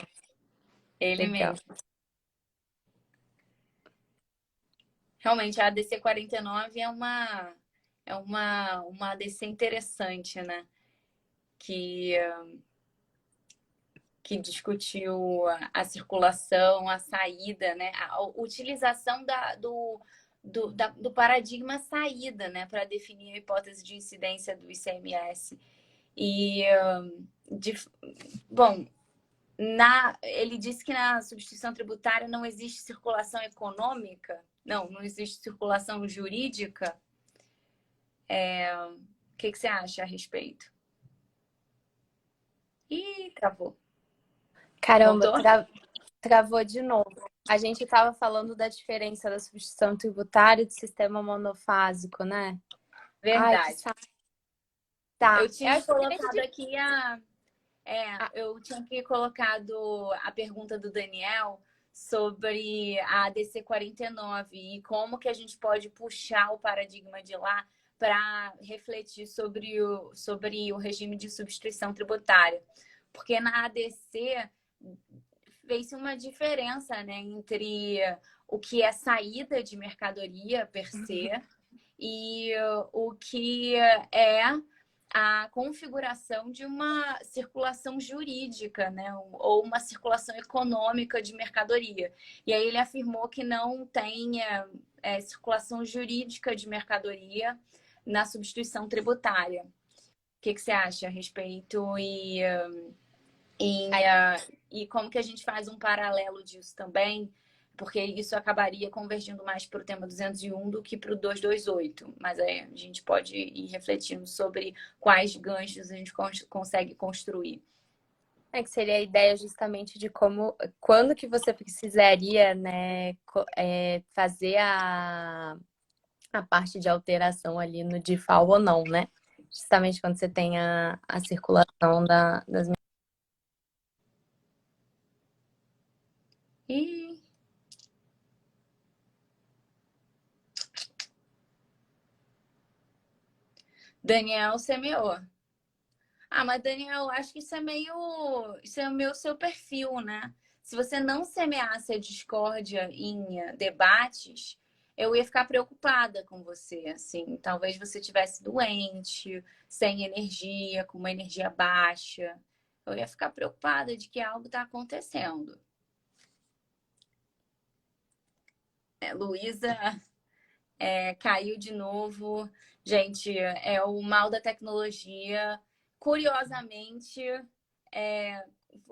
ele Legal. mesmo. Realmente, a ADC 49 uma ADC interessante, né? Que discutiu a circulação, a saída, né? A utilização do paradigma saída, né, para definir a hipótese de incidência do ICMS. E, de, bom, ele disse que na substituição tributária não existe circulação econômica, não existe circulação jurídica. O que você acha a respeito? Ih, travou. Caramba, travou de novo. A gente estava falando da diferença da substituição tributária e do sistema monofásico, né? Verdade. Ai, tá. Eu tinha colocado aqui eu tinha aqui colocado a pergunta do Daniel sobre a ADC 49 e como que a gente pode puxar o paradigma de lá para refletir sobre o regime de substituição tributária. Porque na ADC fez uma diferença, né, entre o que é saída de mercadoria per se e o que é a configuração de uma circulação jurídica, né? Ou uma circulação econômica de mercadoria. E aí ele afirmou que não tem circulação jurídica de mercadoria na substituição tributária. O que você acha a respeito? E como que a gente faz um paralelo disso também? Porque isso acabaria convergindo mais para o tema 201 do que para o 228. Mas aí a gente pode ir refletindo sobre quais ganchos a gente consegue construir. É que seria a ideia justamente de quando que você precisaria, né, fazer a parte de alteração ali no DIFAL ou não, né? Justamente quando você tem a circulação das... E Daniel semeou. Mas Daniel, acho que isso é meio seu perfil, né? Se você não semeasse a discórdia em debates, eu ia ficar preocupada com você, assim. Talvez você estivesse doente, sem energia, com uma energia baixa. Eu ia ficar preocupada de que algo está acontecendo. Luísa caiu de novo. Gente, é o mal da tecnologia. Curiosamente,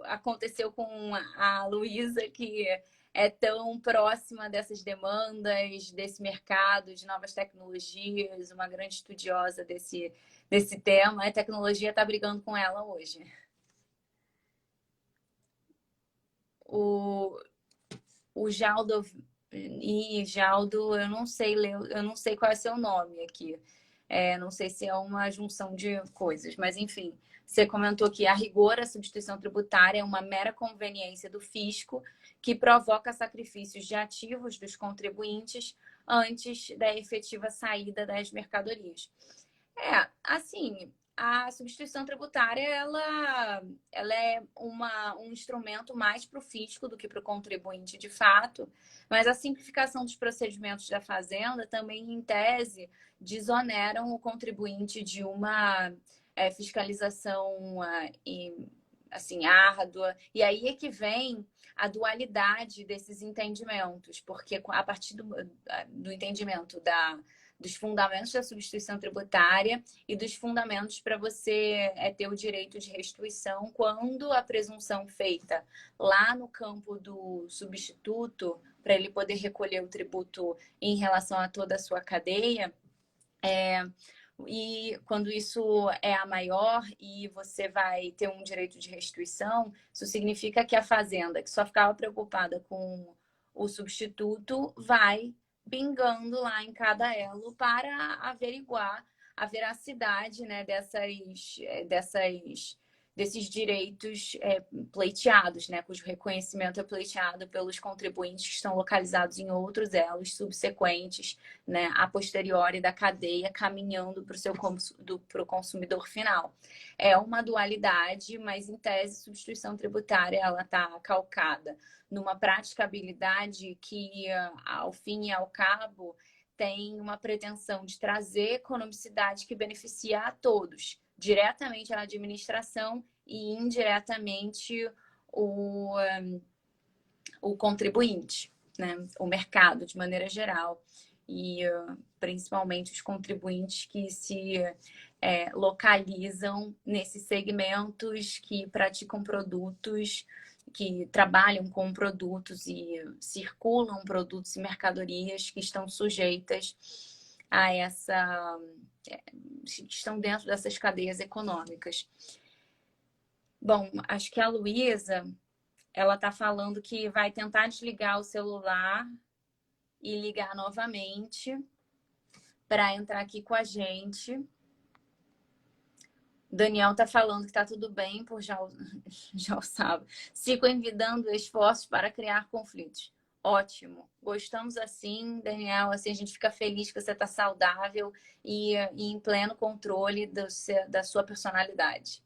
aconteceu com a Luísa, que é tão próxima dessas demandas, desse mercado de novas tecnologias, uma grande estudiosa desse tema. A tecnologia está brigando com ela hoje. O Jaldo, eu não sei ler, eu não sei qual é seu nome aqui. Não sei se é uma junção de coisas, mas enfim. Você comentou que, a rigor, a substituição tributária é uma mera conveniência do fisco que provoca sacrifícios de ativos dos contribuintes antes da efetiva saída das mercadorias. Assim, a substituição tributária ela é um instrumento mais para o fisco do que para o contribuinte de fato, mas a simplificação dos procedimentos da Fazenda também, em tese, desoneram o contribuinte de uma fiscalização assim, árdua. E aí é que vem a dualidade desses entendimentos, porque a partir do entendimento dos fundamentos da substituição tributária e dos fundamentos para você ter o direito de restituição quando a presunção feita lá no campo do substituto, para ele poder recolher o tributo em relação a toda a sua cadeia, e quando isso é a maior e você vai ter um direito de restituição, isso significa que a fazenda, que só ficava preocupada com o substituto, vai pingando lá em cada elo para averiguar a veracidade, né, desses direitos pleiteados, né, cujo reconhecimento é pleiteado pelos contribuintes que estão localizados em outros elos subsequentes, né, a posteriori da cadeia, caminhando para o consumidor final. É uma dualidade, mas em tese, substituição tributária ela está calcada numa praticabilidade que, ao fim e ao cabo, tem uma pretensão de trazer economicidade que beneficia a todos, diretamente a administração e indiretamente o contribuinte, né? O mercado, de maneira geral. e principalmente os contribuintes que se localizam nesses segmentos, que praticam produtos, que trabalham com produtos e circulam produtos e mercadorias que estão sujeitas a que estão dentro dessas cadeias econômicas. Bom, acho que a Luísa, ela está falando que vai tentar desligar o celular e ligar novamente para entrar aqui com a gente. Daniel está falando que está tudo bem, por já o sabe. Sigo envidando esforços para criar conflitos. Ótimo. Gostamos assim, Daniel. Assim a gente fica feliz que você está saudável e em pleno controle da sua personalidade.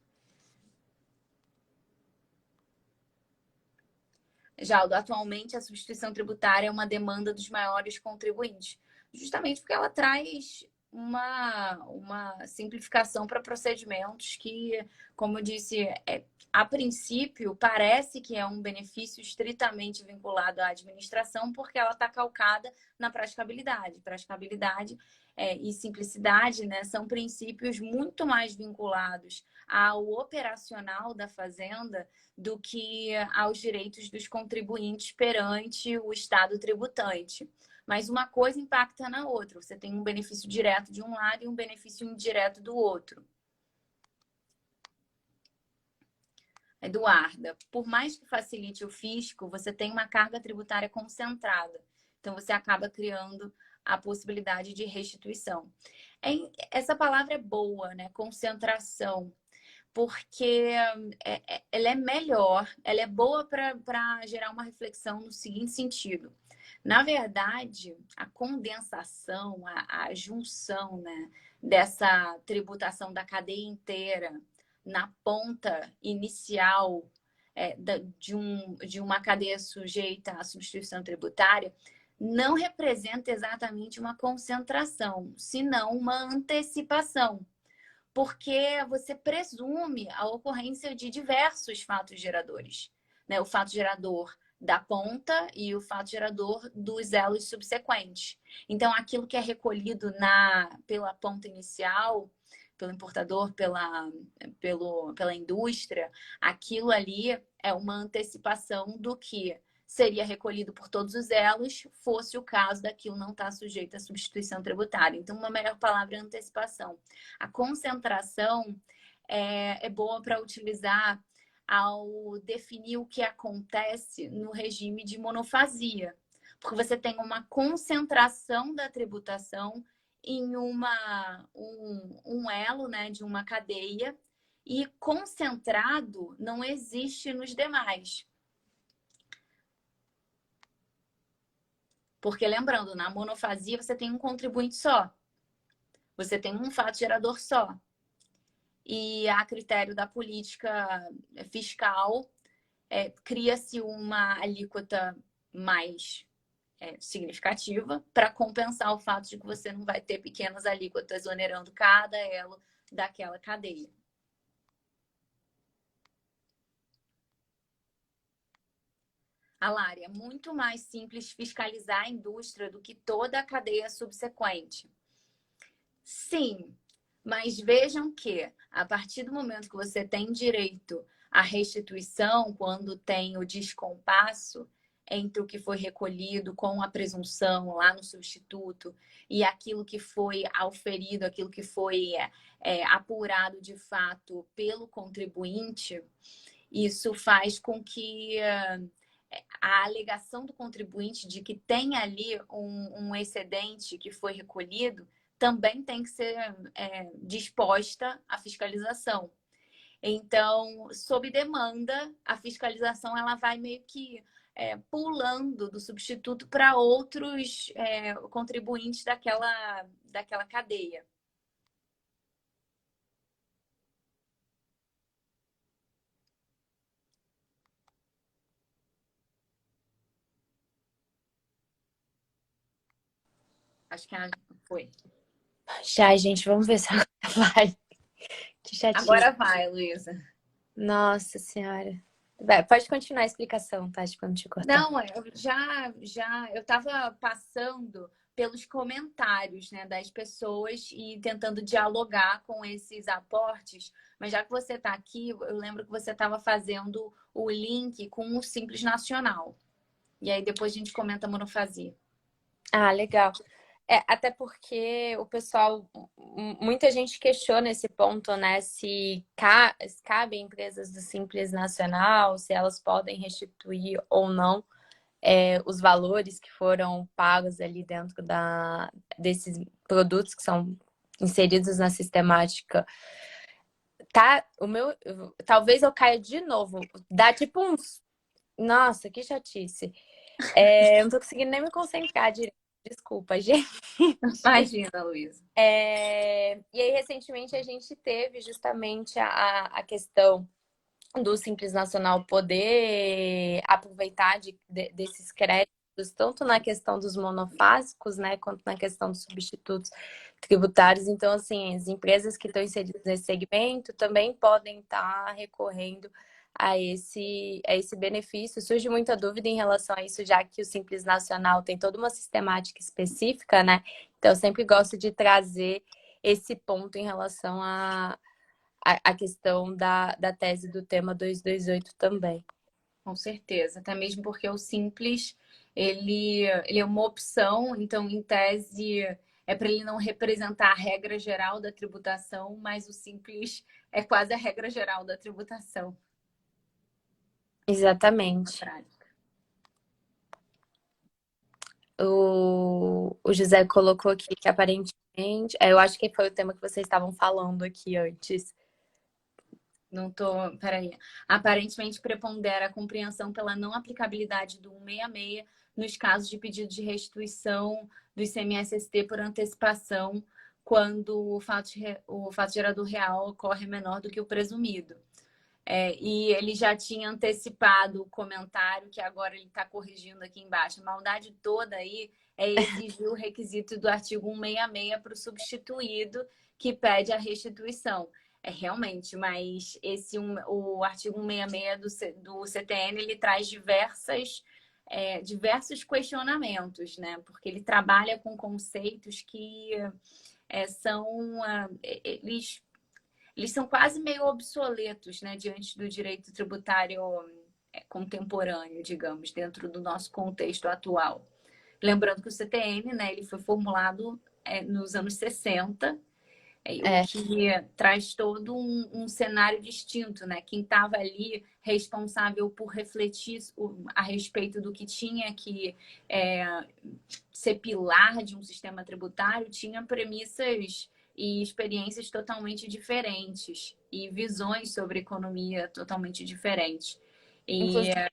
Jaldo, atualmente a substituição tributária é uma demanda dos maiores contribuintes, justamente porque ela traz uma simplificação para procedimentos que, como eu disse, a princípio parece que é um benefício estritamente vinculado à administração, porque ela está calcada na praticabilidade. Praticabilidade e simplicidade, né, são princípios muito mais vinculados ao operacional da fazenda do que aos direitos dos contribuintes perante o Estado tributante. Mas uma coisa impacta na outra. Você tem um benefício direto de um lado e um benefício indireto do outro. Eduarda, por mais que facilite o fisco, você tem uma carga tributária concentrada. Então, você acaba criando a possibilidade de restituição. Essa palavra é boa, né? Concentração. Porque ela é melhor, ela é boa para gerar uma reflexão no seguinte sentido. Na verdade, a condensação, a junção, né, dessa tributação da cadeia inteira na ponta inicial de uma cadeia sujeita à substituição tributária não representa exatamente uma concentração, senão uma antecipação. Porque você presume a ocorrência de diversos fatos geradores, né? O fato gerador da ponta e o fato gerador dos elos subsequentes. Então, aquilo que é recolhido pela ponta inicial, pelo importador, pela indústria, aquilo ali é uma antecipação do que seria recolhido por todos os elos, fosse o caso daquilo não estar sujeito à substituição tributária. Então, uma melhor palavra é antecipação. A concentração é boa para utilizar ao definir o que acontece no regime de monofasia, porque você tem uma concentração da tributação em um elo, né, de uma cadeia, e concentrado não existe nos demais. Porque, lembrando, na monofasia você tem um contribuinte só. Você tem um fato gerador só. E a critério da política fiscal, cria-se uma alíquota mais significativa para compensar o fato de que você não vai ter pequenas alíquotas onerando cada elo daquela cadeia. Alária, é muito mais simples fiscalizar a indústria do que toda a cadeia subsequente. Sim, mas vejam que a partir do momento que você tem direito à restituição, quando tem o descompasso entre o que foi recolhido com a presunção lá no substituto e aquilo que foi auferido, aquilo que foi apurado de fato pelo contribuinte, isso faz com que a alegação do contribuinte de que tem ali um excedente que foi recolhido também tem que ser disposta à fiscalização. Então, sob demanda, a fiscalização ela vai meio que pulando do substituto para outros contribuintes daquela cadeia. Acho que foi. Já, gente, vamos ver se agora vai. Que chatinho. Agora vai, Luísa. Nossa Senhora. Vai, pode continuar a explicação, tá? Tipo, não te cortar. Não, eu estava passando pelos comentários, né, das pessoas e tentando dialogar com esses aportes. Mas já que você está aqui, eu lembro que você estava fazendo o link com o Simples Nacional. E aí depois a gente comenta a monofasia. Ah, legal. Até porque o pessoal, muita gente questiona esse ponto, né? Se cabe a empresas do Simples Nacional, se elas podem restituir ou não os valores que foram pagos ali dentro desses produtos que são inseridos na sistemática. Tá, talvez eu caia de novo. Dá tipo uns. Nossa, que chatice. Eu não tô conseguindo nem me concentrar direito. Desculpa, gente. Imagina, Luísa. E aí, recentemente, a gente teve justamente a questão do Simples Nacional poder aproveitar desses créditos, tanto na questão dos monofásicos, né, quanto na questão dos substitutos tributários. Então, assim, as empresas que estão inseridas nesse segmento também podem estar recorrendo a esse benefício. Surge muita dúvida em relação a isso, já que o Simples Nacional tem toda uma sistemática específica, né? Então, eu sempre gosto de trazer esse ponto em relação a questão da tese do tema 228 também. Com certeza, até mesmo porque o Simples, ele é uma opção, então, em tese, é para ele não representar a regra geral da tributação, mas o Simples é quase a regra geral da tributação. Exatamente. O José colocou aqui que aparentemente... eu acho que foi o tema que vocês estavam falando aqui antes. Não tô... Peraí. Aparentemente prepondera a compreensão pela não aplicabilidade do 166 nos casos de pedido de restituição do ICMS-ST por antecipação, quando o fato gerador real ocorre menor do que o presumido. E ele já tinha antecipado o comentário que agora ele está corrigindo aqui embaixo. A maldade toda aí é exigir o requisito do artigo 166 para o substituído que pede a restituição. Realmente, mas o artigo 166 do CTN ele traz diversos questionamentos, né? Porque ele trabalha com conceitos que eles são quase meio obsoletos, né, diante do direito tributário contemporâneo, digamos, dentro do nosso contexto atual. Lembrando que o CTN, né, ele foi formulado nos anos 60, o que traz todo um cenário distinto, né? Quem estava ali responsável por refletir a respeito do que tinha que ser pilar de um sistema tributário tinha premissas e experiências totalmente diferentes e visões sobre economia totalmente diferentes. Inclusive,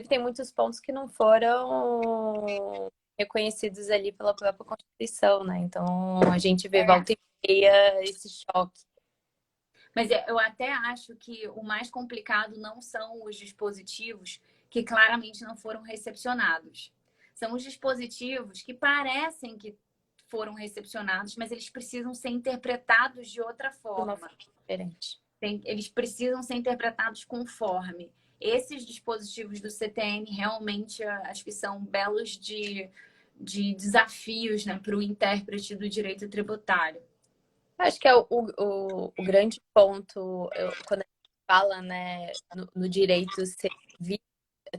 tem muitos pontos que não foram reconhecidos ali pela própria Constituição, né? Então, a gente vê volta e meia esse choque. Mas eu até acho que o mais complicado não são os dispositivos que claramente não foram recepcionados. São os dispositivos que parecem que foram recepcionados, mas eles precisam ser interpretados de outra forma. De uma forma diferente. Eles precisam ser interpretados conforme. Esses dispositivos do CTN realmente acho que são belos de desafios, né, para o intérprete do direito tributário. Acho que é o grande ponto quando a gente fala, né, no direito ser visto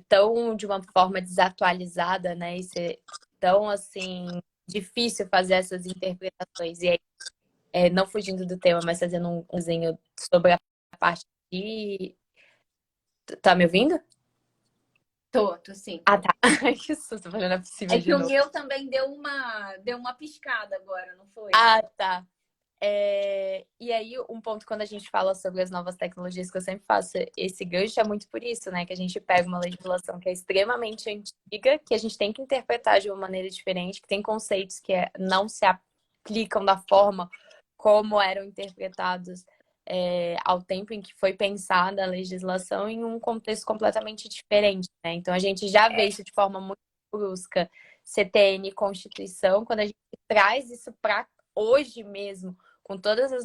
tão de uma forma desatualizada, né, e ser tão assim difícil fazer essas interpretações. E aí, não fugindo do tema, mas fazendo um desenho sobre a parte de... Tá me ouvindo? Tô sim. Ah, tá. Ai, que susto, falando por cima de novo. O meu também deu uma piscada agora, não foi? Ah, tá. E aí, um ponto quando a gente fala sobre as novas tecnologias, que eu sempre faço esse gancho, é muito por isso, né? Que a gente pega uma legislação que é extremamente antiga, que a gente tem que interpretar de uma maneira diferente, que tem conceitos que não se aplicam da forma como eram interpretados ao tempo em que foi pensada a legislação em um contexto completamente diferente, né? Então, a gente já vê isso de forma muito brusca, CTN, Constituição, quando a gente traz isso para hoje mesmo, com todos os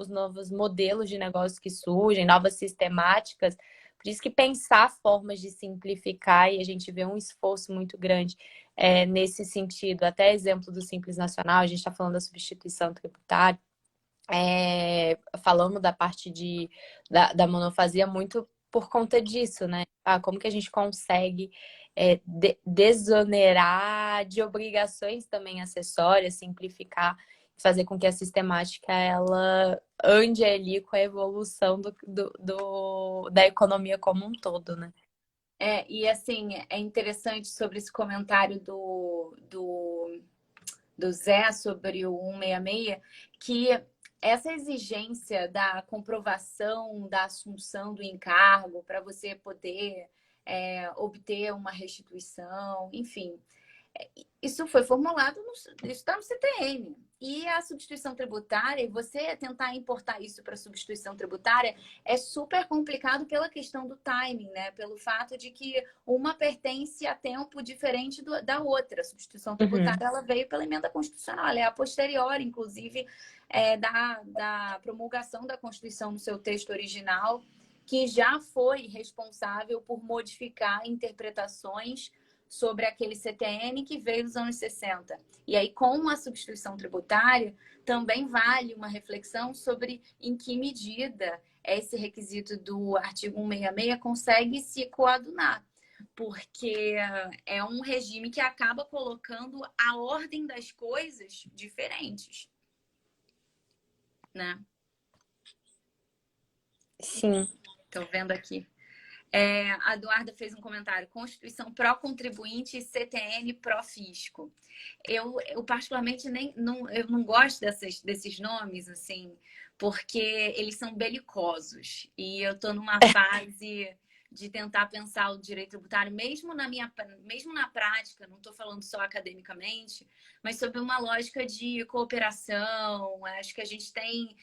novos modelos de negócio que surgem, novas sistemáticas, Por isso que pensar formas de simplificar, e a gente vê um esforço muito grande nesse sentido. Até exemplo do Simples Nacional, a gente está falando da substituição tributária, falamos da parte da monofasia muito por conta disso, né? Como que a gente consegue desonerar de obrigações também acessórias, simplificar, fazer com que a sistemática ela ande ali com a evolução da economia como um todo, né? E assim, é interessante sobre esse comentário do Zé sobre o 166, que essa exigência da comprovação da assunção do encargo para você poder obter uma restituição, enfim, isso foi formulado, isso está no CTN. E a substituição tributária, e você tentar importar isso para a substituição tributária, é super complicado pela questão do timing, né? Pelo fato de que uma pertence a tempo diferente da outra. A substituição tributária ela veio pela emenda constitucional, ela é a posteriori, inclusive, da promulgação da Constituição no seu texto original, que já foi responsável por modificar interpretações sobre aquele CTN que veio dos anos 60. E aí, com a substituição tributária, também vale uma reflexão sobre em que medida esse requisito do artigo 166 consegue se coadunar. Porque é um regime que acaba colocando a ordem das coisas diferentes, né? Sim. Estou vendo aqui. A Eduarda fez um comentário: Constituição pró-contribuinte e CTN pró-fisco. Eu particularmente eu não gosto desses nomes, assim, porque eles são belicosos. E eu estou numa fase de tentar pensar o direito tributário, mesmo na prática, não estou falando só academicamente, mas sob uma lógica de cooperação. Acho que a gente tem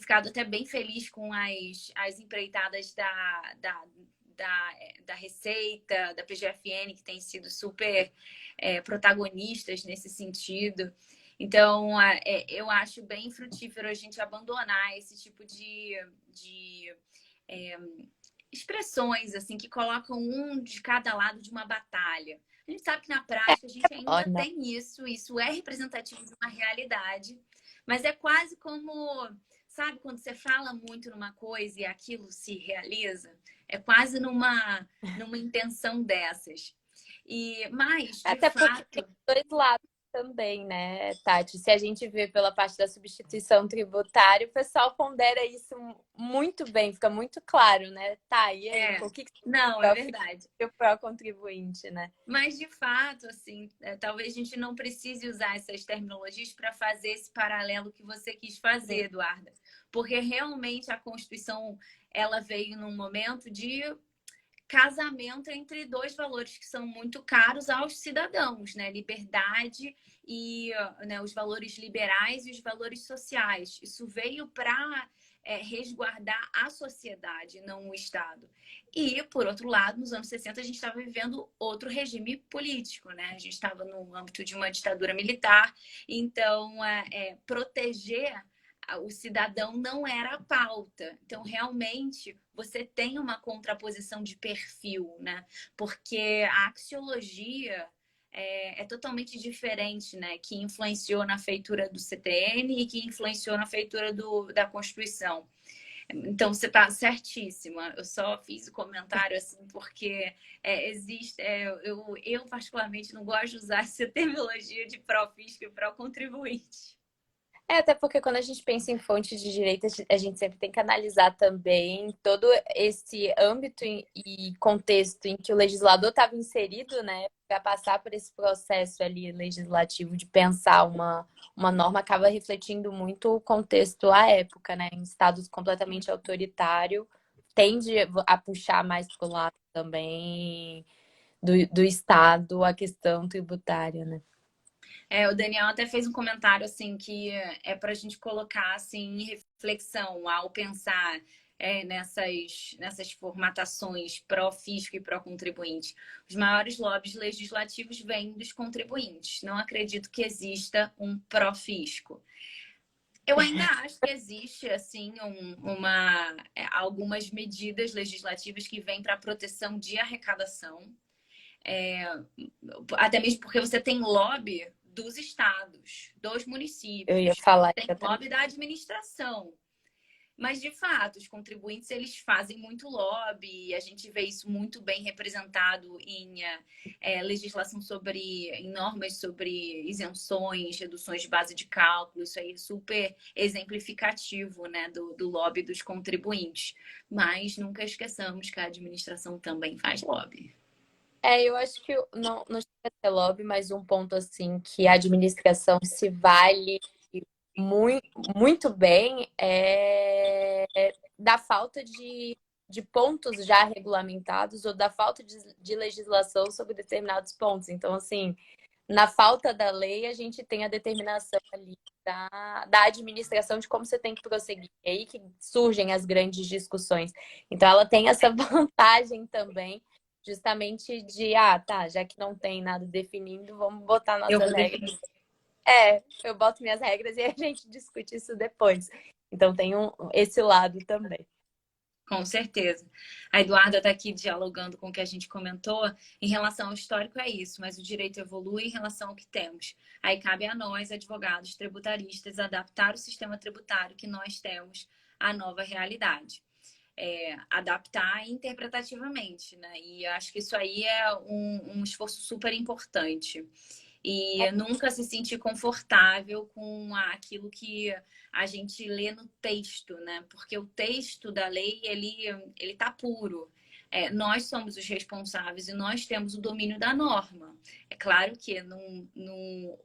ficado até bem feliz com as empreitadas da Receita, da PGFN, que têm sido super protagonistas nesse sentido. Então, eu acho bem frutífero a gente abandonar esse tipo de expressões assim que colocam um de cada lado de uma batalha. A gente sabe que na prática a gente ainda tem isso é representativo de uma realidade, mas é quase como, sabe, quando você fala muito numa coisa e aquilo se realiza, é quase numa intenção dessas. Mas, de Até fato, porque tem dois lados também, né, Tati? Se a gente vê pela parte da substituição tributária, o pessoal pondera isso muito bem, fica muito claro, né? Tá, e aí, o que não, é verdade. O pró-contribuinte, né? Mas, de fato, assim, talvez a gente não precise usar essas terminologias para fazer esse paralelo que você quis fazer, Eduarda. Porque realmente a Constituição ela veio num momento de casamento entre dois valores que são muito caros aos cidadãos, né? Liberdade e né, os valores liberais e os valores sociais. Isso veio para resguardar a sociedade, não o Estado. E, por outro lado, nos anos 60, a gente estava vivendo outro regime político, né? A gente estava no âmbito de uma ditadura militar. Então, proteger o cidadão não era a pauta. Então, realmente, você tem uma contraposição de perfil, né? Porque a axiologia é totalmente diferente, né? Que influenciou na feitura do CTN e que influenciou na feitura da Constituição. Então, você está certíssima. Eu só fiz o comentário assim porque existe. Eu, particularmente, não gosto de usar essa terminologia de pró-fisco e pró-contribuinte. Até porque quando a gente pensa em fontes de direito, a gente sempre tem que analisar também todo esse âmbito e contexto em que o legislador estava inserido, né? Para passar por esse processo ali legislativo de pensar uma norma, acaba refletindo muito o contexto à época, né? Em estados completamente autoritários, tende a puxar mais para o lado também do Estado a questão tributária, né? O Daniel até fez um comentário assim que é para a gente colocar assim em reflexão ao pensar nessas formatações pró-fisco e pró-contribuinte. Os maiores lobbies legislativos vêm dos contribuintes. Não acredito que exista um pró-fisco. Eu ainda acho que existe, assim, algumas medidas legislativas que vêm para proteção de arrecadação. É, até mesmo porque você tem lobby dos estados, dos Eu ia municípios, falar tem exatamente. lobby da administração. Mas, de fato, os contribuintes eles fazem muito lobby, e a gente vê isso muito bem representado em legislação em normas sobre isenções, reduções de base de cálculo, isso aí é super exemplificativo, né, do lobby dos contribuintes. Mas nunca esqueçamos que a administração também faz lobby. Eu acho que não chega a ser lobby, mas um ponto assim que a administração se vale muito, muito bem da falta de pontos já regulamentados ou da falta de legislação sobre determinados pontos. Então, assim, na falta da lei, a gente tem a determinação ali da administração de como você tem que prosseguir. É aí que surgem as grandes discussões. Então, ela tem essa vantagem também, justamente de, tá, já que não tem nada definindo, vamos botar Eu nossas vou regras. definir. Eu boto minhas regras e a gente discute isso depois. Então, tem esse lado também. Com certeza. A Eduarda está aqui dialogando com o que a gente comentou. Em relação ao histórico, é isso, mas o direito evolui em relação ao que temos. Aí cabe a nós, advogados tributaristas, adaptar o sistema tributário que nós temos à nova realidade. Adaptar interpretativamente, né? E eu acho que isso aí é um esforço super importante. E nunca se sentir confortável com aquilo que a gente lê no texto, né? Porque o texto da lei, ele tá puro. Nós somos os responsáveis e nós temos o domínio da norma. É claro que no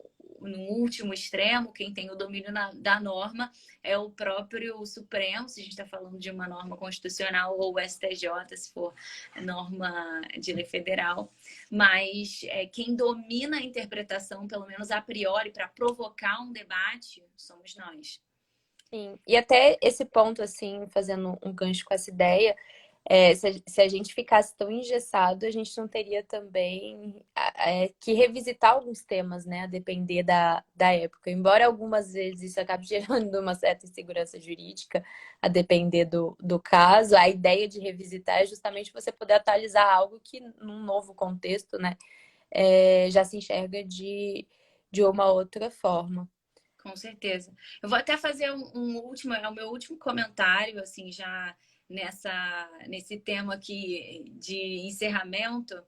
último extremo, quem tem o domínio da norma é o próprio Supremo, se a gente está falando de uma norma constitucional, ou o STJ, se for norma de lei federal. Mas quem domina a interpretação, pelo menos a priori, para provocar um debate, somos nós. Sim. E até esse ponto, assim, fazendo um gancho com essa ideia, se a gente ficasse tão engessado, a gente não teria também que revisitar alguns temas, né? A depender da época. Embora algumas vezes isso acabe gerando uma certa insegurança jurídica, a depender do caso, a ideia de revisitar é justamente você poder atualizar algo que, num novo contexto, né, já se enxerga de uma outra forma. Com certeza. Eu vou até fazer o meu último comentário, assim, já nesse tema aqui de encerramento.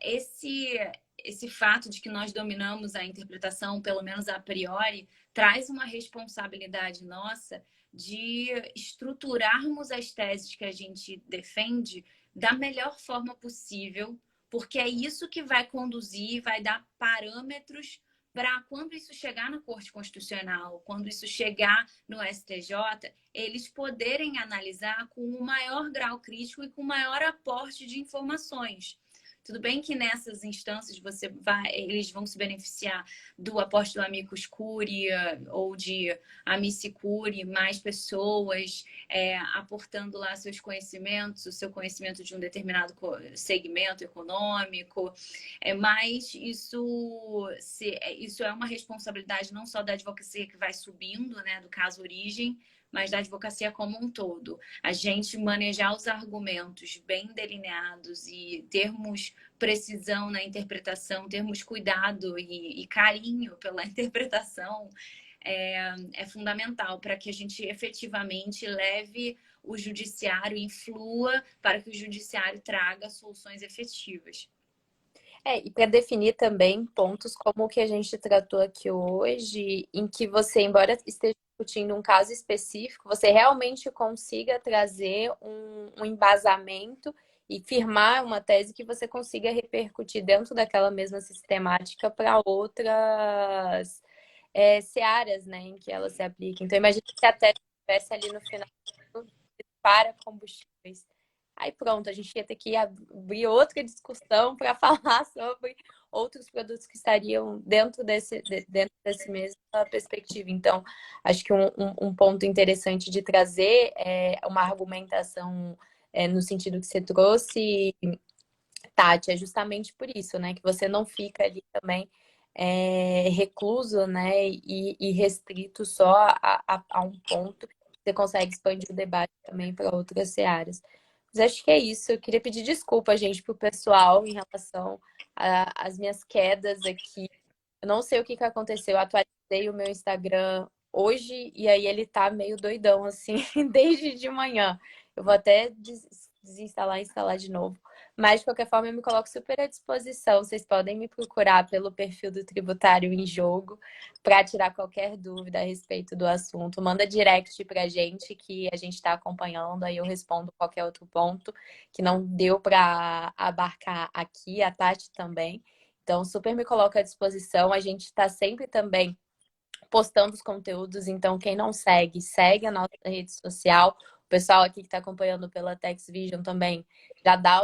Esse fato de que nós dominamos a interpretação, pelo menos a priori, traz uma responsabilidade nossa de estruturarmos as teses que a gente defende da melhor forma possível, porque é isso que vai conduzir, vai dar parâmetros para quando isso chegar na Corte Constitucional, quando isso chegar no STJ, eles poderem analisar com o maior grau crítico e com o maior aporte de informações. Tudo bem que nessas instâncias eles vão se beneficiar do aporte do Amicus Curiae ou de Amici Curiae, mais pessoas aportando lá seus conhecimentos, o seu conhecimento de um determinado segmento econômico. Mas isso é uma responsabilidade não só da advocacia que vai subindo, né, do caso origem, mas da advocacia como um todo. A gente manejar os argumentos bem delineados e termos precisão na interpretação, termos cuidado e carinho pela interpretação é fundamental para que a gente efetivamente leve o judiciário, influa para que o judiciário traga soluções efetivas. E para definir também pontos como o que a gente tratou aqui hoje, em que você, embora esteja discutindo um caso específico, você realmente consiga trazer um embasamento e firmar uma tese que você consiga repercutir dentro daquela mesma sistemática para outras searas, né, em que ela se aplica. Então, imagine que a tese estivesse ali no final para combustíveis. Aí pronto, a gente ia ter que abrir outra discussão para falar sobre outros produtos que estariam dentro desse mesma perspectiva. Então, acho que um ponto interessante de trazer é uma argumentação no sentido que você trouxe, Tati, é justamente por isso, né? Que você não fica ali também recluso, né, e restrito só a um ponto. Você consegue expandir o debate também para outras searas. Mas acho que é isso. Eu queria pedir desculpa, gente, pro pessoal em relação às minhas quedas aqui. Eu não sei o que que aconteceu. Eu atualizei o meu Instagram hoje e aí ele tá meio doidão, assim, desde de manhã. Eu vou até desinstalar e instalar de novo. Mas, de qualquer forma, eu me coloco super à disposição. Vocês podem me procurar pelo perfil do Tributário em Jogo para tirar qualquer dúvida a respeito do assunto. Manda direct para a gente que a gente está acompanhando, aí eu respondo qualquer outro ponto que não deu para abarcar aqui, a Tati também. Então, super me coloco à disposição. A gente está sempre também postando os conteúdos, então quem não segue, segue a nossa rede social. O pessoal aqui que está acompanhando pela Tax Vision também já dá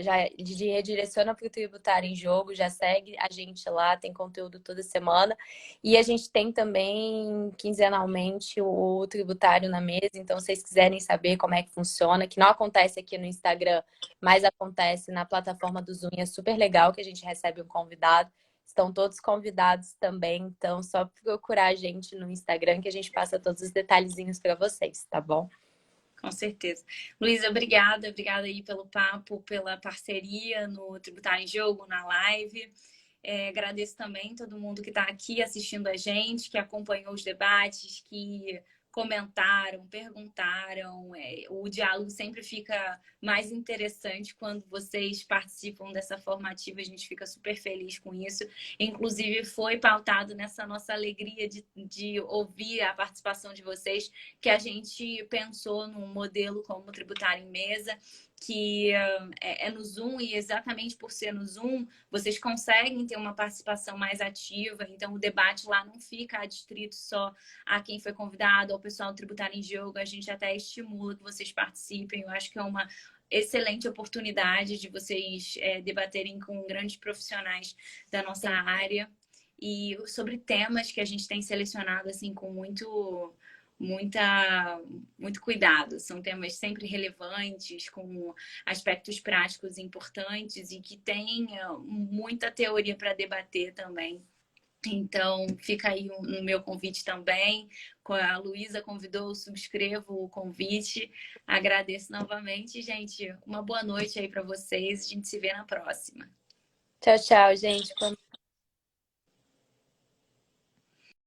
já redireciona para o Tributário em Jogo, já segue a gente lá, tem conteúdo toda semana. E a gente tem também quinzenalmente o Tributário na Mesa, então se vocês quiserem saber como é que funciona, que não acontece aqui no Instagram, mas acontece na plataforma do Zoom, é super legal que a gente recebe um convidado. Estão todos convidados também, então só procurar a gente no Instagram que a gente passa todos os detalhezinhos para vocês, tá bom? Com certeza. Luísa, obrigada. Obrigada aí pelo papo, pela parceria no Tributário em Jogo, na live. Agradeço também todo mundo que está aqui assistindo a gente, que acompanhou os debates, que comentaram, perguntaram. O diálogo sempre fica mais interessante quando vocês participam dessa formativa. A gente fica super feliz com isso. Inclusive, foi pautado nessa nossa alegria de ouvir a participação de vocês, que a gente pensou num modelo como tributário em mesa, que é no Zoom, e exatamente por ser no Zoom, vocês conseguem ter uma participação mais ativa, então o debate lá não fica adstrito só a quem foi convidado, ao pessoal do Tributário em Jogo, a gente até estimula que vocês participem. Eu acho que é uma excelente oportunidade de vocês debaterem com grandes profissionais da nossa área e sobre temas que a gente tem selecionado assim com muito cuidado. São temas sempre relevantes, com aspectos práticos importantes e que tem muita teoria para debater também. Então, fica aí o meu convite também. A Luísa convidou, eu subscrevo o convite. Agradeço novamente, gente. Uma boa noite aí para vocês. A gente se vê na próxima. Tchau, tchau, gente.